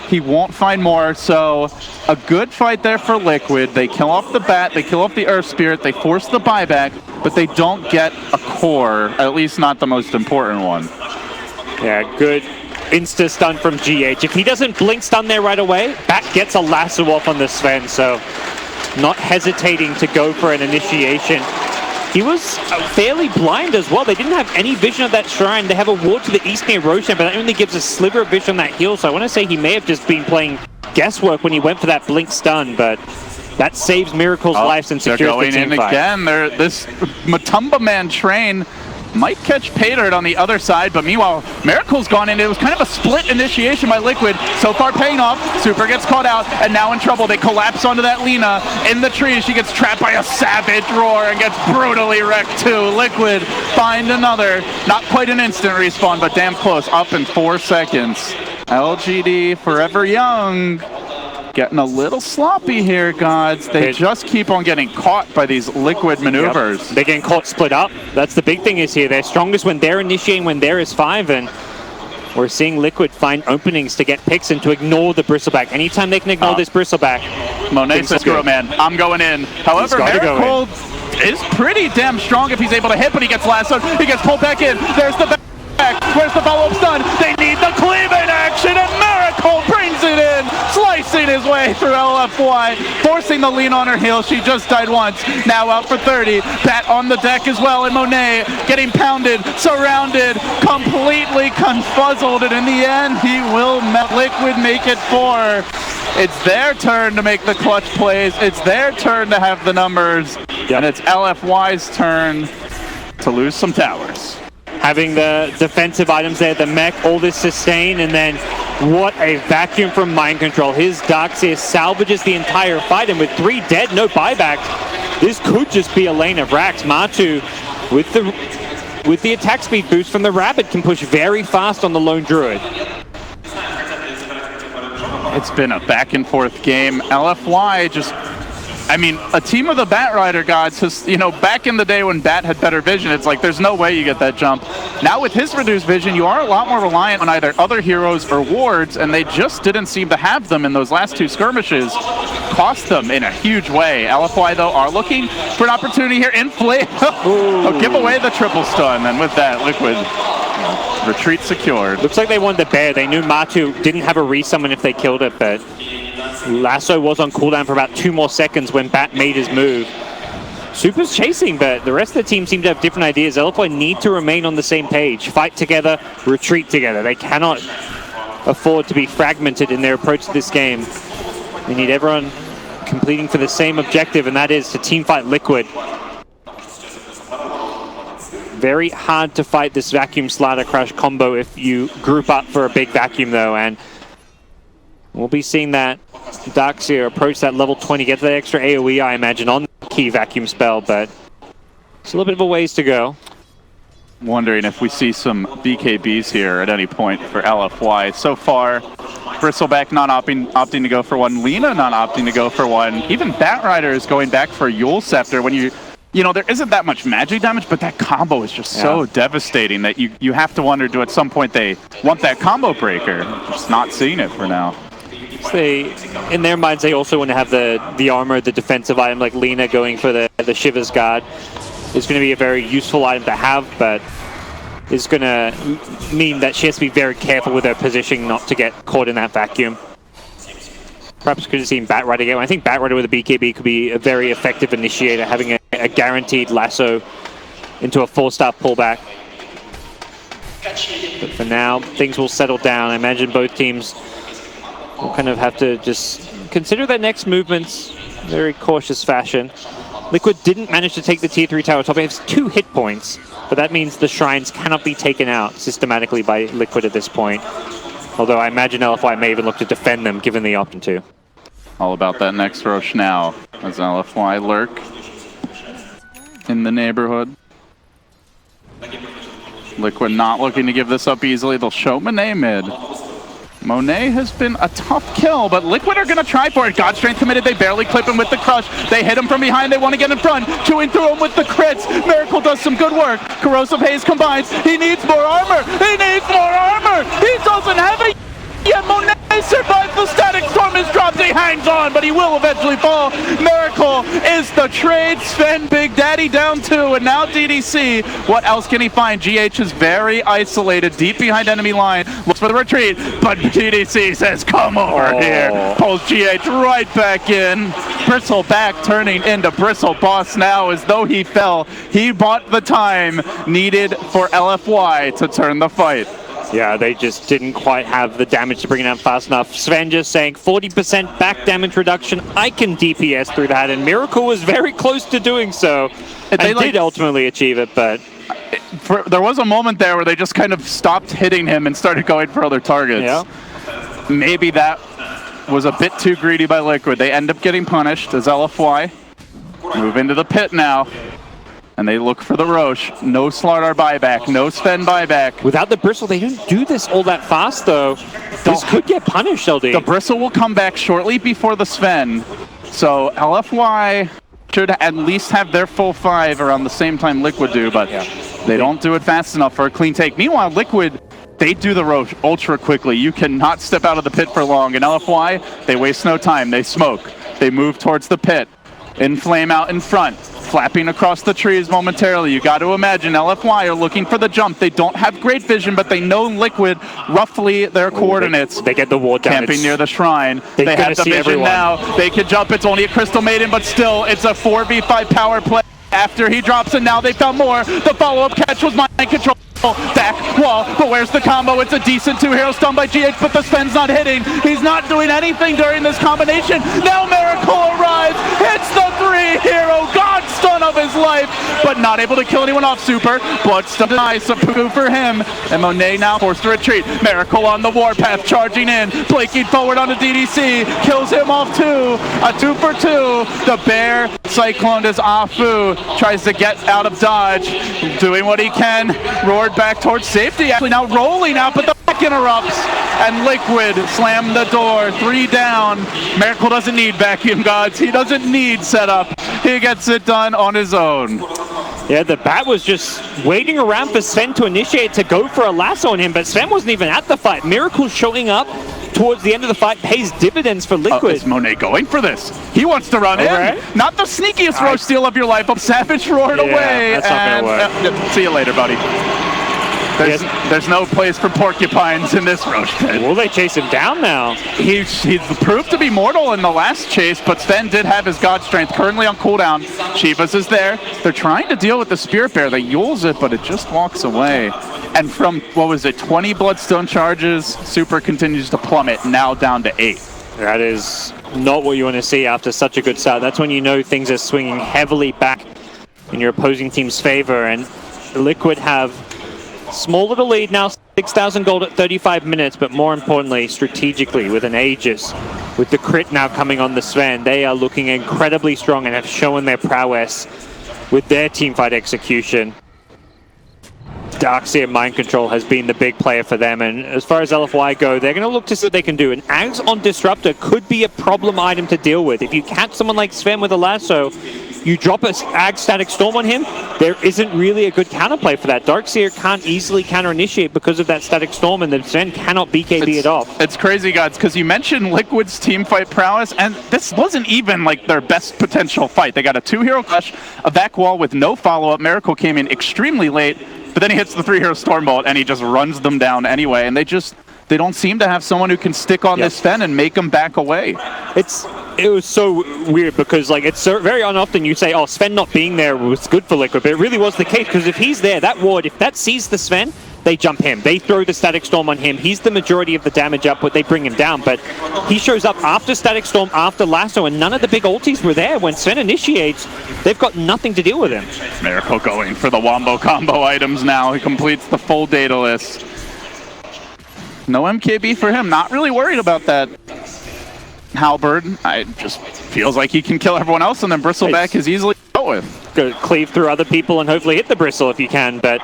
S1: He won't find more, so a good fight there for Liquid. They kill off the Bat, they kill off the Earth Spirit, they force the buyback, but they don't get a core, at least not the most important one.
S2: Yeah, good insta stun from GH. If he doesn't blink stun there right away, Bat gets a lasso off on the Sven, so not hesitating to go for an initiation. He was fairly blind as well. They didn't have any vision of that shrine. They have a ward to the east near Roshan, but that only gives a sliver of vision on that heal. So I want to say he may have just been playing guesswork when he went for that blink stun, but that saves Miracle's life and secures the team fight.
S1: They're going in again. This Matumba man train might catch Paydirt on the other side, but meanwhile, Miracle's gone in. It was kind of a split initiation by Liquid. So far paying off. Super gets caught out, and now in trouble. They collapse onto that Lina in the tree. She gets trapped by a savage roar and gets brutally wrecked too. Liquid find another. Not quite an instant respawn, but damn close. Up in 4 seconds. LGD forever young. Getting a little sloppy here, gods. They just keep on getting caught by these Liquid maneuvers.
S2: Yep. They're getting caught split up. That's the big thing is here. They're strongest when they're initiating, when there is 5, and we're seeing Liquid find openings to get picks and to ignore the Bristleback. Anytime they can ignore this Bristleback.
S1: Monet says, screw it, man. I'm going in. However, Miracle is pretty damn strong if he's able to hit, but he gets lassoed. He gets pulled back in. There's the back. Where's the follow-up stun? They need the cleave-in action, and Miracle brings it in, slicing his way through LFY, forcing the lean on her heel. She just died once, now out for 30. Bat on the deck as well, and Monet getting pounded, surrounded, completely confuzzled, and in the end, he will Liquid make it 4. It's their turn to make the clutch plays. It's their turn to have the numbers, and it's LFY's turn to lose some towers.
S2: Having the defensive items there, the mech, all this sustain, and then what a vacuum from Mind Control. His Darkseer salvages the entire fight, and with 3 dead, no buyback, this could just be a lane of racks. Matu, with the attack speed boost from the Rabbit, can push very fast on the lone Druid.
S1: It's been a back and forth game. LFY just, I mean, a team of the Batrider gods has, you know, back in the day when Bat had better vision, it's like there's no way you get that jump. Now with his reduced vision, you are a lot more reliant on either other heroes or wards, and they just didn't seem to have them in those last 2 skirmishes. Cost them in a huge way. LFY, though, are looking for an opportunity here. Inflame. Oh, give away the triple stun, and with that, Liquid retreat secured.
S2: Looks like they wanted the bear. They knew Matu didn't have a resummon if they killed it, but Lasso was on cooldown for about 2 more seconds when Bat made his move. Super's chasing, but the rest of the team seem to have different ideas. LFY need to remain on the same page. Fight together, retreat together. They cannot afford to be fragmented in their approach to this game. They need everyone completing for the same objective, and that is to teamfight Liquid. Very hard to fight this Vacuum Slider Crush combo if you group up for a big vacuum, though, and we'll be seeing that Darkseer approach that level 20, get that extra AoE, I imagine, on the key vacuum spell, but it's a little bit of a ways to go.
S1: Wondering if we see some BKBs here at any point for LFY. So far, Bristleback not opting to go for one, Lina not opting to go for one. Even Batrider is going back for Yule Scepter when you know, there isn't that much magic damage, but that combo is just so devastating that you have to wonder, do at some point they want that combo breaker? Just not seeing it for now.
S2: In their minds, they also want to have the armor, the defensive item, like Lina going for the Shiva's Guard. It's going to be a very useful item to have, but it's going to mean that she has to be very careful with her positioning not to get caught in that vacuum. Perhaps could have seen Batrider again. I think Batrider with a BKB could be a very effective initiator, having a guaranteed lasso into a 4-star pullback. But for now, things will settle down. I imagine both teams will kind of have to just consider their next movements in a very cautious fashion. Liquid didn't manage to take the tier 3 tower top. It has 2 hit points, but that means the shrines cannot be taken out systematically by Liquid at this point. Although I imagine LFY may even look to defend them, given the option to.
S1: All about that next Roche now, as LFY lurk in the neighborhood. Liquid not looking to give this up easily. They'll show Monet mid. Monet has been a tough kill, but Liquid are going to try for it. God Strength committed. They barely clip him with the crush. They hit him from behind. They want to get in front. Chewing through him with the crits. Miracle does some good work. Corrosive Haze combines. He needs more armor. He needs more armor. He doesn't have it yet. Monet survives the static storm is dropped. He hangs on, but he will eventually fall. Miracle is the trade. Sven Big Daddy down 2, and now DDC. What else can he find? GH is very isolated, deep behind enemy line. Looks for the retreat, but DDC says, come over here. Pulls GH right back in. Bristleback turning into Bristle Boss now as though he fell. He bought the time needed for LFY to turn the fight.
S2: Yeah, they just didn't quite have the damage to bring it out fast enough. Sven just saying 40% back damage reduction. I can DPS through that, and Miracle was very close to doing so. And did ultimately achieve it, but
S1: there was a moment there where they just kind of stopped hitting him and started going for other targets.
S2: Yeah.
S1: Maybe that was a bit too greedy by Liquid. They end up getting punished as LFY move into the pit now. And they look for the Roche. No Slardar buyback, no Sven buyback.
S2: Without the Bristle, they didn't do this all that fast, though. This could get punished, LD.
S1: The Bristle will come back shortly before the Sven. So LFY should at least have their full 5 around the same time Liquid do, but they don't do it fast enough for a clean take. Meanwhile, Liquid, they do the Roche ultra quickly. You cannot step out of the pit for long. And LFY, they waste no time. They smoke. They move towards the pit. Inflame out in front. Flapping across the trees momentarily. You got to imagine LFY are looking for the jump. They don't have great vision, but they know Liquid roughly their coordinates.
S2: They get the ward down.
S1: Camping near the shrine.
S2: They
S1: have the vision now. They can jump. It's only a Crystal Maiden, but still, it's a 4v5 power play. After he drops, and now they found more. The follow-up catch was mind control. Back wall, but where's the combo? It's a decent 2-hero stun by GH, but the Sven's not hitting. He's not doing anything during this combination. Now Miracle arrives, hits the 3-hero god stun of his life, but not able to kill anyone off super. Blood stun denies, Seppuku for him, and Monet now forced to retreat. Miracle on the warpath, charging in, blinking forward on the DDC, kills him off too. A 2 for 2. The bear cycloned as Afu tries to get out of dodge, doing what he can. Roared back towards safety, actually now rolling out, but the back interrupts, and Liquid slam the door. 3 down. Miracle doesn't need vacuum gods. He doesn't need setup. He gets it done on his own.
S2: Yeah, the bat was just waiting around for Sven to initiate to go for a lasso on him, but Sven wasn't even at the fight. Miracle showing up towards the end of the fight pays dividends for Liquid.
S1: Is Monet going for this? He wants to run in.
S2: Right.
S1: Not the sneakiest Roche steal of your life, but Savage roared away.
S2: That's not gonna
S1: work. See you later, buddy. There's no place for porcupines in this Roche pit.
S2: Will they chase him down now?
S1: He's proved to be mortal in the last chase, but Sven did have his God Strength currently on cooldown. Chivas is there. They're trying to deal with the Spirit Bear. They yules it, but it just walks away. And from, 20 Bloodstone charges, Super continues to plummet, now down to 8.
S2: That is not what you want to see after such a good start. That's when you know things are swinging heavily back in your opposing team's favor, and Liquid have small little lead now, 6,000 gold at 35 minutes, but more importantly, strategically with an Aegis. With the crit now coming on the Sven, they are looking incredibly strong and have shown their prowess with their teamfight execution. Darkseer Mind Control has been the big player for them, and as far as LFY go, they're going to look to see what they can do. And Ags on Disruptor could be a problem item to deal with. If you catch someone like Sven with a lasso, you drop a Ag Static Storm on him, there isn't really a good counterplay for that. Darkseer can't easily counter-initiate because of that Static Storm, and the Sven cannot BKB it off.
S1: It's crazy, gods, because you mentioned Liquid's teamfight prowess, and this wasn't even like their best potential fight. They got a 2-hero clash, a back wall with no follow-up. Miracle came in extremely late, but then he hits the 3-hero Stormbolt, and he just runs them down anyway, and they don't seem to have someone who can stick on this Sven and make them back away.
S2: It was so weird because it's so very often you say, oh, Sven not being there was good for Liquid, but it really was the case, because if he's there, that ward, if that sees the Sven, they jump him. They throw the Static Storm on him. He's the majority of the damage output. They bring him down, but he shows up after Static Storm, after Lasso, and none of the big ultis were there. When Sven initiates, they've got nothing to deal with him.
S1: Miracle going for the Wombo combo items now. He completes the full data list. No MKB for him. Not really worried about that. Halberd, it just feels like he can kill everyone else, and then Bristleback is easily dealt with.
S2: Go cleave through other people and hopefully hit the Bristle if you can, but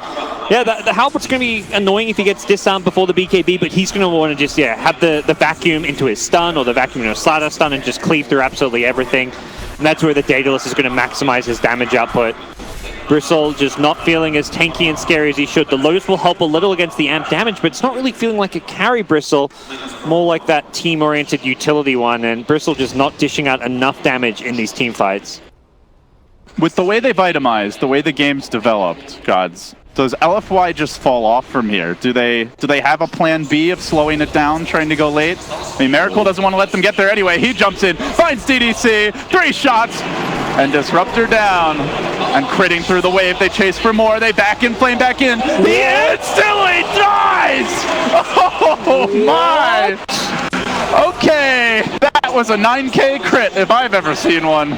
S2: yeah, the Halberd's going to be annoying if he gets disarmed before the BKB, but he's going to want to just have the vacuum into his stun, or the vacuum into a Slardar stun, and just cleave through absolutely everything, and that's where the Daedalus is going to maximize his damage output. Bristle just not feeling as tanky and scary as he should. The Lotus will help a little against the amp damage, but it's not really feeling like a carry Bristle, more like that team-oriented utility one, and Bristle just not dishing out enough damage in these team fights.
S1: With the way they've itemized, the way the game's developed, gods, does LFY just fall off from here? Do they have a plan B of slowing it down, trying to go late? I mean, Miracle doesn't want to let them get there anyway. He jumps in, finds DDC, 3 shots, and Disruptor down. And critting through the wave, they chase for more. They back in, flame back in. He instantly dies! Oh my! Okay, that was a 9K crit if I've ever seen one.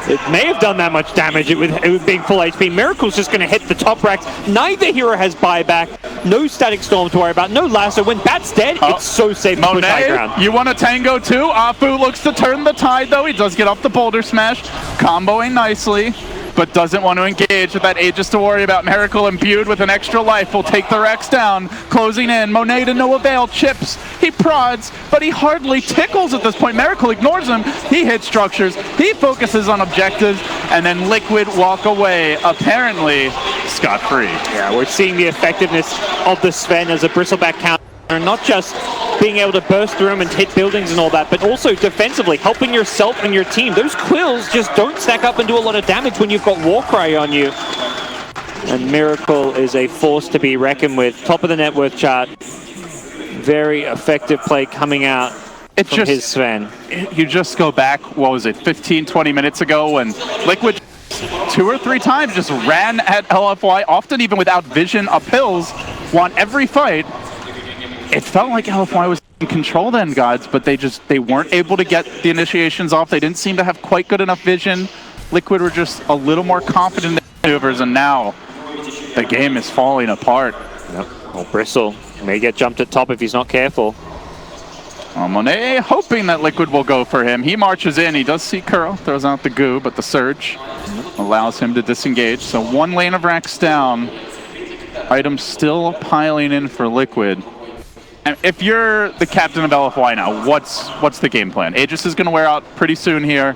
S2: It may have done that much damage with being full HP. Miracle's just going to hit the top racks. Neither hero has buyback. No Static Storm to worry about. No Lasso. When Bat's dead, it's so safe to push high ground.
S1: You want a tango too? Afu looks to turn the tide though. He does get off the boulder smash. Comboing nicely, but doesn't want to engage with that Aegis to worry about. Miracle imbued with an extra life will take the Rex down. Closing in. Monet to no avail. Chips. He prods, but he hardly tickles at this point. Miracle ignores him. He hits structures. He focuses on objectives, and then Liquid walk away, apparently scot-free.
S2: Yeah, we're seeing the effectiveness of the Sven as a bristleback counter. Not just being able to burst through them and hit buildings and all that, but also defensively helping yourself and your team. Those quills just don't stack up and do a lot of damage when you've got Warcry on you. And Miracle is a force to be reckoned with. Top of the net worth chart. Very effective play coming out from his Sven.
S1: You just go back, what was it, 15, 20 minutes ago when Liquid 2 or 3 times just ran at LFY, often even without vision up hills, won every fight. It felt like LFY was in control then, gods, but they weren't able to get the initiations off. They didn't seem to have quite good enough vision. Liquid were just a little more confident in their maneuvers, and now the game is falling apart.
S2: Yep. Well, Bristle may get jumped at top if he's not careful.
S1: Monet hoping that Liquid will go for him. He marches in. He does see Curl, throws out the goo, but the surge allows him to disengage. So 1 lane of racks down. Items still piling in for Liquid. And if you're the captain of LFY now, what's the game plan? Aegis is going to wear out pretty soon here.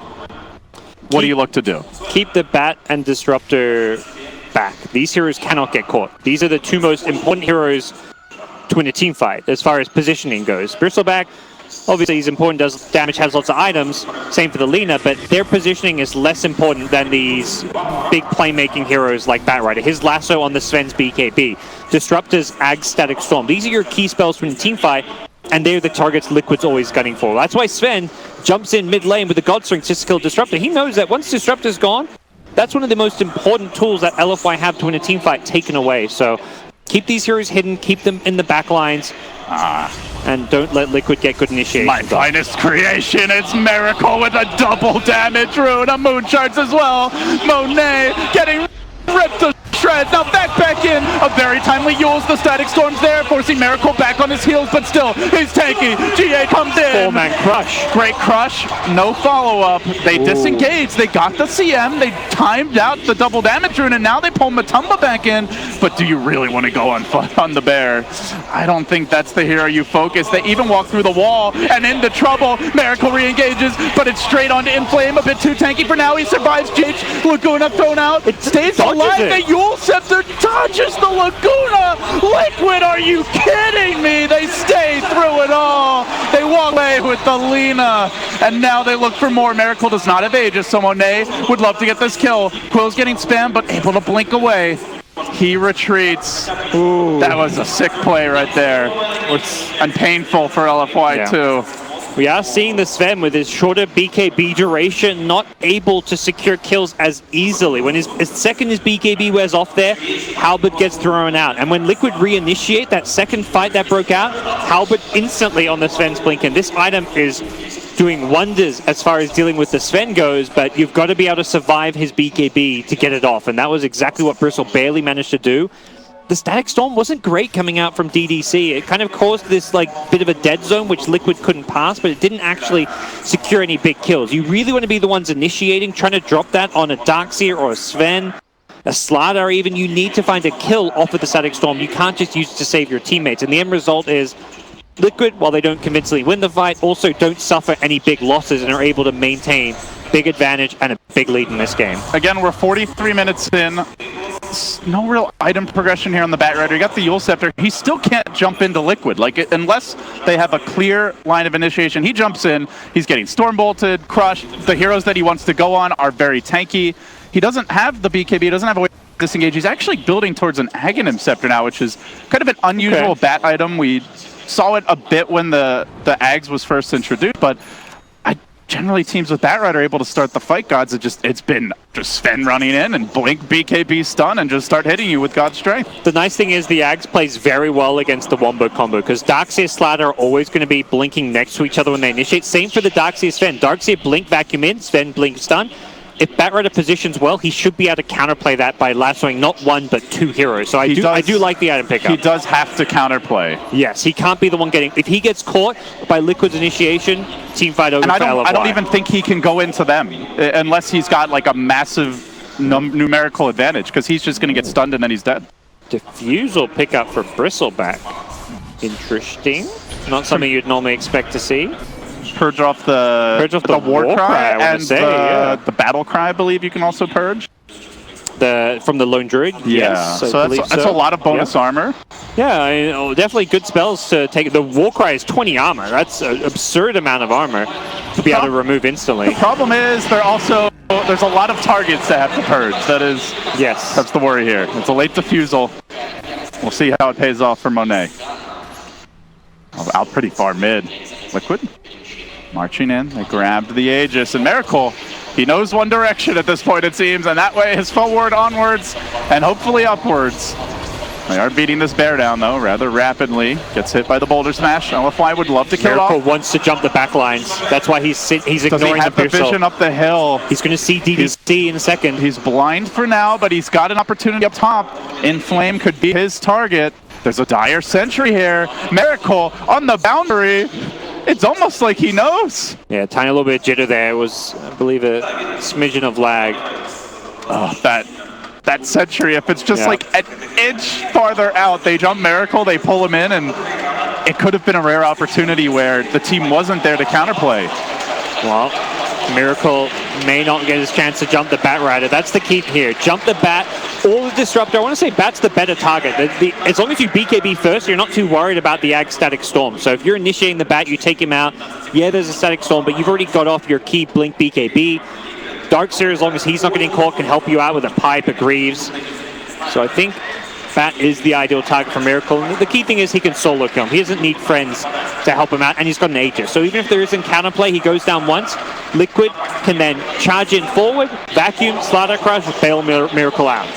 S1: What do you look to do?
S2: Keep the Bat and Disruptor back. These heroes cannot get caught. These are the 2 most important heroes to win a team fight as far as positioning goes. Bristleback, obviously he's important, does damage, has lots of items. Same for the Lina, but their positioning is less important than these big playmaking heroes like Batrider. His Lasso on the Sven's BKB. Disruptor's Ag Static Storm. These are your key spells for the team fight, and they're the targets Liquid's always gunning for. That's why Sven jumps in mid lane with the God Strings just to kill Disruptor. He knows that once Disruptor's gone, that's one of the most important tools that LFY have to win a team fight taken away. So keep these heroes hidden, keep them in the back lines, and don't let Liquid get good initiation.
S1: My finest creation, it's Miracle with a double damage rune, a moon charge as well. Monet getting ripped to shreds. Now back in. A very timely Yule's. The Static Storm's there, forcing Miracle back on his heels, but still, he's tanky. GA comes in.
S2: 4-man crush.
S1: Great crush. No follow-up. They disengaged. They got the CM. They timed out the double damage rune, and now they pull Matumba back in. But do you really want to go on the bear? I don't think that's the hero you focus. They even walk through the wall and into trouble. Miracle re-engages, but it's straight onto Inflame. A bit too tanky for now. He survives. GH Laguna thrown out. It stays alive. The Yule Scepter dodges the Laguna. Liquid, are you kidding me? They stay through it all. They walk away with the Lina, and now they look for more. Miracle does not have Aegis, so Monet would love to get this kill. Quill's getting spammed, but able to blink away. He retreats. Ooh. That was a sick play right there. And painful for LFY too.
S2: We are seeing the Sven with his shorter BKB duration not able to secure kills as easily. When his second his BKB wears off there, Halberd gets thrown out. And when Liquid reinitiate that second fight that broke out, Halberd instantly on the Sven's blinking. This item is doing wonders as far as dealing with the Sven goes, but you've got to be able to survive his BKB to get it off. And that was exactly what Bristle barely managed to do. The Static Storm wasn't great coming out from DDC. It kind of caused this like bit of a dead zone, which Liquid couldn't pass, but it didn't actually secure any big kills. You really want to be the ones initiating, trying to drop that on a Darkseer or a Sven, a Slardar even. You need to find a kill off of the Static Storm. You can't just use it to save your teammates. And the end result is Liquid, while they don't convincingly win the fight, also don't suffer any big losses and are able to maintain big advantage and a big lead in this game.
S1: Again, we're 43 minutes in. No real item progression here on the Batrider. You got the Yule Scepter. He still can't jump into Liquid. Unless they have a clear line of initiation, he jumps in. He's getting Storm Bolted, crushed. The heroes that he wants to go on are very tanky. He doesn't have the BKB. He doesn't have a way to disengage. He's actually building towards an Aghanim Scepter now, which is kind of an unusual Bat item. We saw it a bit when the Ags was first introduced, but generally teams with Batrider are able to start the fight, gods. It's been just Sven running in and blink BKB stun and just start hitting you with God's Strength.
S2: The nice thing is the Ags plays very well against the Wombo combo because Darkseer Slardar are always going to be blinking next to each other when they initiate. Same for the Darkseer Sven. Darkseer blink vacuum in, Sven blink stun. if Batrider positions well, he should be able to counterplay that by lassoing not one but two heroes. So I do like the item pickup.
S1: He does have to counterplay.
S2: Yes, he can't be the one getting... If he gets caught by Liquid's initiation, team fight over. And
S1: I don't even think he can go into them unless he's got like a massive numerical advantage, because he's just going to get stunned and then he's dead.
S2: Diffusal pickup for Bristleback. Interesting. Not something you'd normally expect to see.
S1: Purge off the war cry and the battle cry, I believe you can also purge.
S2: From the Lone Druid?
S1: Yeah,
S2: yes,
S1: so that's a lot of bonus armor.
S2: Yeah, definitely good spells to take. The war cry is 20 armor. That's an absurd amount of armor to be able to remove instantly.
S1: The problem is there's a lot of targets to have to purge. That's the worry here. It's a late diffusal. We'll see how it pays off for Monet. Out pretty far mid. Liquid marching in. They grabbed the Aegis, and Miracle, he knows one direction at this point, it seems, and that way is forward, onwards, and hopefully upwards. They are beating this bear down, though, rather rapidly. Gets hit by the boulder smash. LFY would love to kill
S2: Miracle
S1: off.
S2: Wants to jump the back lines. That's why he's ignoring
S1: Does he have the vision up the hill?
S2: He's going to see DDC in a second.
S1: He's blind for now, but he's got an opportunity up top. Inflame could be his target. There's a dire sentry here. Miracle on the boundary. It's almost like he knows.
S2: Yeah, tiny little bit of jitter there. It was, I believe, a smidgen of lag.
S1: Oh, that sentry, if it's just like an inch farther out, they jump Miracle, they pull him in, and it could have been a rare opportunity where the team wasn't there to counterplay.
S2: Well, Miracle may not get his chance to jump the Batrider. That's the key here. Jump the Bat or the Disruptor. I want to say Bat's the better target. As long as you BKB first, you're not too worried about the Ag Static Storm. So if you're initiating the Bat, you take him out. Yeah, there's a Static Storm, but you've already got off your key Blink BKB. Darkseer, as long as he's not getting caught, can help you out with a Pipe, a Greaves. So I think Bat is the ideal target for Miracle. And the key thing is he can solo kill him. He doesn't need friends to help him out, and he's got an Aegis. So even if there isn't counterplay, he goes down once. Liquid can then charge in forward, vacuum, Slaughter Crush, bail Miracle out.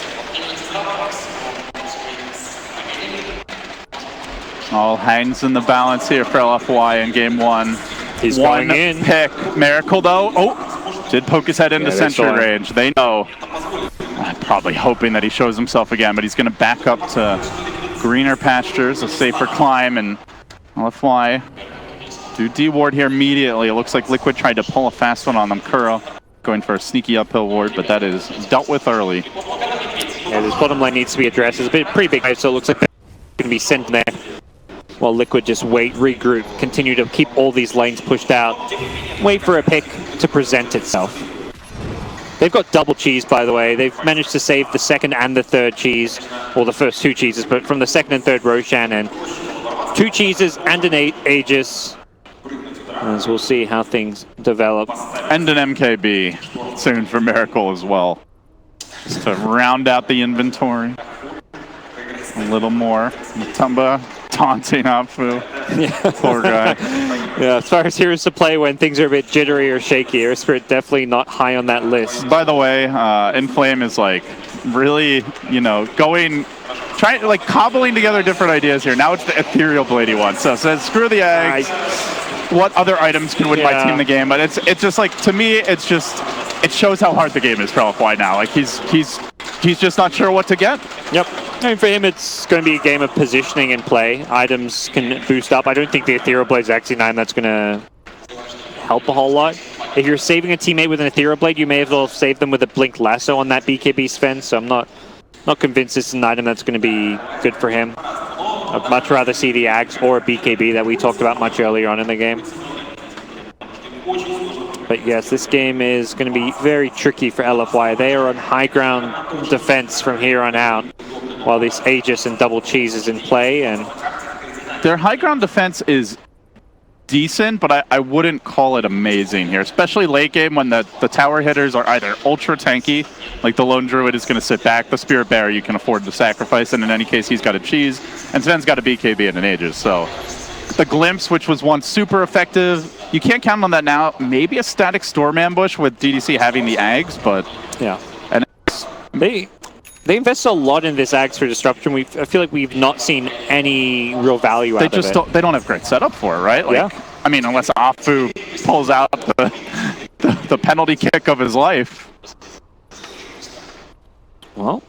S1: All hangs in the balance here for LFY in game one.
S2: He's going in.
S1: Pick. Miracle, though. Oh, did poke his head into sentry range. They know. Probably hoping that he shows himself again, but he's going to back up to greener pastures, a safer climb, and LFY do D-ward here immediately. It looks like Liquid tried to pull a fast one on them. Kuro going for a sneaky uphill ward, but that is dealt with early.
S2: Yeah, this bottom lane needs to be addressed. It's a pretty big, so it looks like they're going to be sent there. While Liquid just wait, regroup, continue to keep all these lanes pushed out, wait for a pick to present itself. They've got double cheese, by the way. They've managed to save the second and the third cheese, or the first two cheeses, but from the second and third Roshan, and two cheeses and an Aegis. As we'll see how things develop.
S1: And an MKB soon for Miracle as well. Just to round out the inventory. A little more. Matumba taunting Apfu.
S2: Yeah.
S1: Poor guy.
S2: Yeah, as far as heroes to play when things are a bit jittery or shaky, Air Spirit definitely not high on that list.
S1: By the way, Inflame is like really, like cobbling together different ideas here. Now it's the Ethereal Blade he wants. So says screw the eggs. What other items can win my team the game? But it's just like, to me, it shows how hard the game is for LFY now. Like he's just not sure what to get.
S2: Yep. I mean, for him, it's going to be a game of positioning and play. Items can boost up. I don't think the Ethereal Blade is actually that's going to help a whole lot. If you're saving a teammate with an Ethereal Blade, you may as well save them with a Blink Lasso on that BKB Sven. So I'm not convinced this is an item that's going to be good for him. I'd much rather see the Ags or a BKB that we talked about much earlier on in the game. But yes, this game is going to be very tricky for LFY. They are on high ground defense from here on out, while this Aegis and double cheese is in play. And
S1: their high ground defense is decent, but I wouldn't call it amazing here, especially late game when the tower hitters are either ultra tanky, like the Lone Druid is going to sit back, the Spirit Bearer you can afford to sacrifice, and in any case he's got a cheese, and Sven's got a BKB and an Aegis. So the Glimpse, which was once super effective, you can't count on that now. Maybe a Static Storm Ambush with DDC having the Ags, but
S2: yeah. And they invest a lot in this Ags for Disruption. I feel like we've not seen any real value out of it.
S1: They don't have great setup for it, right? Like,
S2: yeah.
S1: I mean, unless Apfu pulls out the penalty kick of his life.
S2: Well,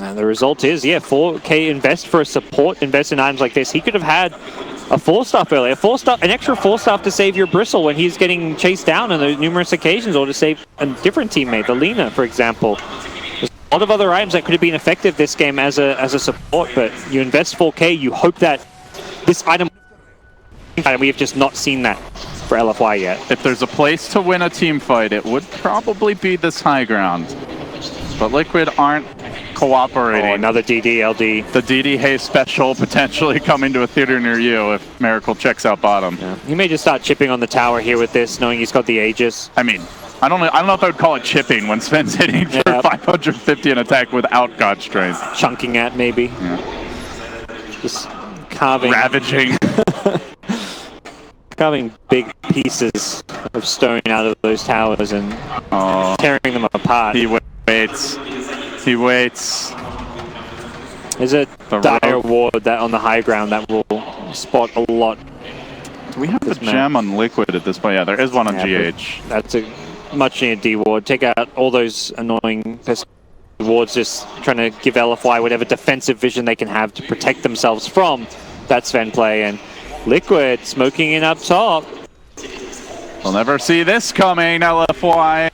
S2: and the result is, yeah, 4K invest for a support, invest in items like this. He could have had a 4-staff earlier, an extra 4-staff to save your Bristle when he's getting chased down on those numerous occasions, or to save a different teammate, the Lina, for example. There's a lot of other items that could have been effective this game as a support, but you invest 4K, you hope that this item, and we have just not seen that for LFY yet.
S1: If there's a place to win a team fight, it would probably be this high ground. But Liquid aren't cooperating.
S2: Oh, another DD, LD.
S1: The DD Hay special potentially coming to a theater near you if Miracle checks out bottom.
S2: Yeah. He may just start chipping on the tower here with this, knowing he's got the Aegis.
S1: I mean, I don't know if I would call it chipping when Sven's hitting for 550 in attack without God Strength.
S2: Chunking at, maybe.
S1: Yeah.
S2: Just carving.
S1: Ravaging.
S2: Carving big pieces of stone out of those towers and tearing them apart.
S1: He waits. He waits.
S2: There's a dire ward that on the high ground that will spot a lot.
S1: Do we have the gem on Liquid at this point? Yeah, there is one on GH.
S2: That's a much needed D ward. Take out all those annoying wards, just trying to give LFY whatever defensive vision they can have to protect themselves from that Sven play. And Liquid smoking in up top.
S1: We'll never see this coming, LFY.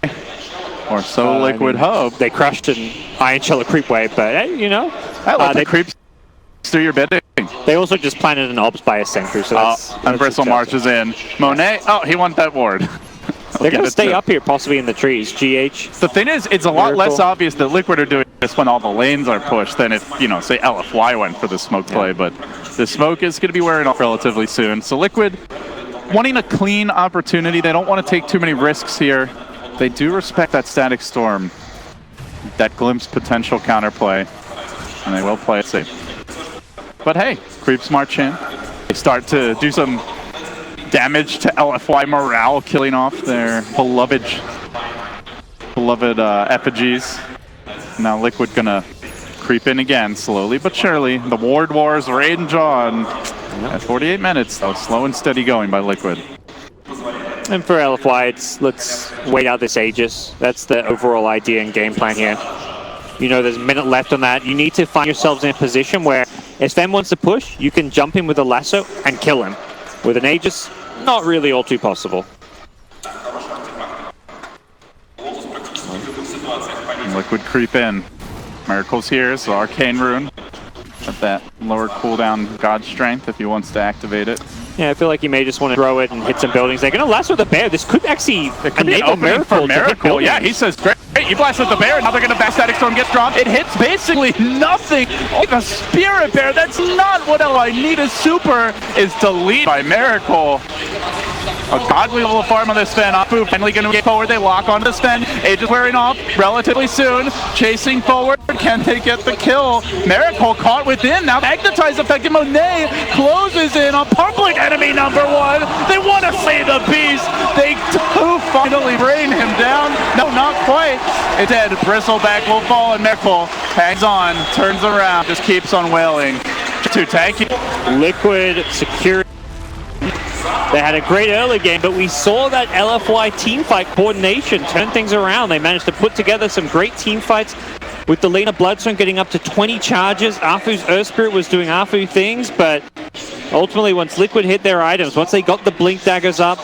S1: Or so Liquid hope.
S2: They crushed an Iron Shell a creep wave, but hey, you know.
S1: They creeps do your bidding.
S2: They also just planted an Obs by a sentry, so that's...
S1: and Bristle marches in. Monet, he wants that ward.
S2: They're going to stay up here, possibly in the trees. GH.
S1: The thing is, it's a lot less obvious that Liquid are doing this when all the lanes are pushed than if, you know, say LFY went for the smoke play, but the smoke is going to be wearing off relatively soon. So Liquid wanting a clean opportunity. They don't want to take too many risks here. They do respect that Static Storm, that glimpse potential counterplay, and they will play it safe. But hey, creeps march in. They start to do some damage to LFY morale, killing off their beloved effigies. Now Liquid gonna creep in again, slowly but surely. The ward wars rage on at 48 minutes, though. Slow and steady going by Liquid.
S2: And for LFY, it's let's wait out this Aegis. That's the overall idea and game plan here. You know, there's a minute left on that. You need to find yourselves in a position where if Sven wants to push, you can jump in with a lasso and kill him. With an Aegis, not really all too possible.
S1: Liquid creep in. Miracle's here, so Arcane Rune. At that lower cooldown God Strength if he wants to activate it.
S2: Yeah, I feel like he may just want to throw it and hit some buildings. They're going to lasso the bear. This could actually enable Miracle.
S1: Yeah, he says, great, you blasted the bear, now they're going to back Static Storm, gets dropped. It hits basically nothing. Oh, the Spirit Bear, that's not what I need. A super is deleted by Miracle. A godly little farm on this Sven. Apu finally going to get forward. They lock onto Sven. Aegis wearing off relatively soon. Chasing forward. Can they get the kill? Miracle caught within. Now Magnetize effective. Monet closes in on public enemy number 1. They want to slay the beast. They do finally bring him down. No, not quite. It's dead. Bristleback will fall and Miracle hangs on. Turns around. Just keeps on wailing. Too tanky.
S2: Liquid security. They had a great early game, but we saw that LFY teamfight coordination turn things around. They managed to put together some great team fights with the Lina Bloodstone getting up to 20 charges. Afu's Earth Spirit was doing Afu things, but ultimately once Liquid hit their items, once they got the Blink Daggers up,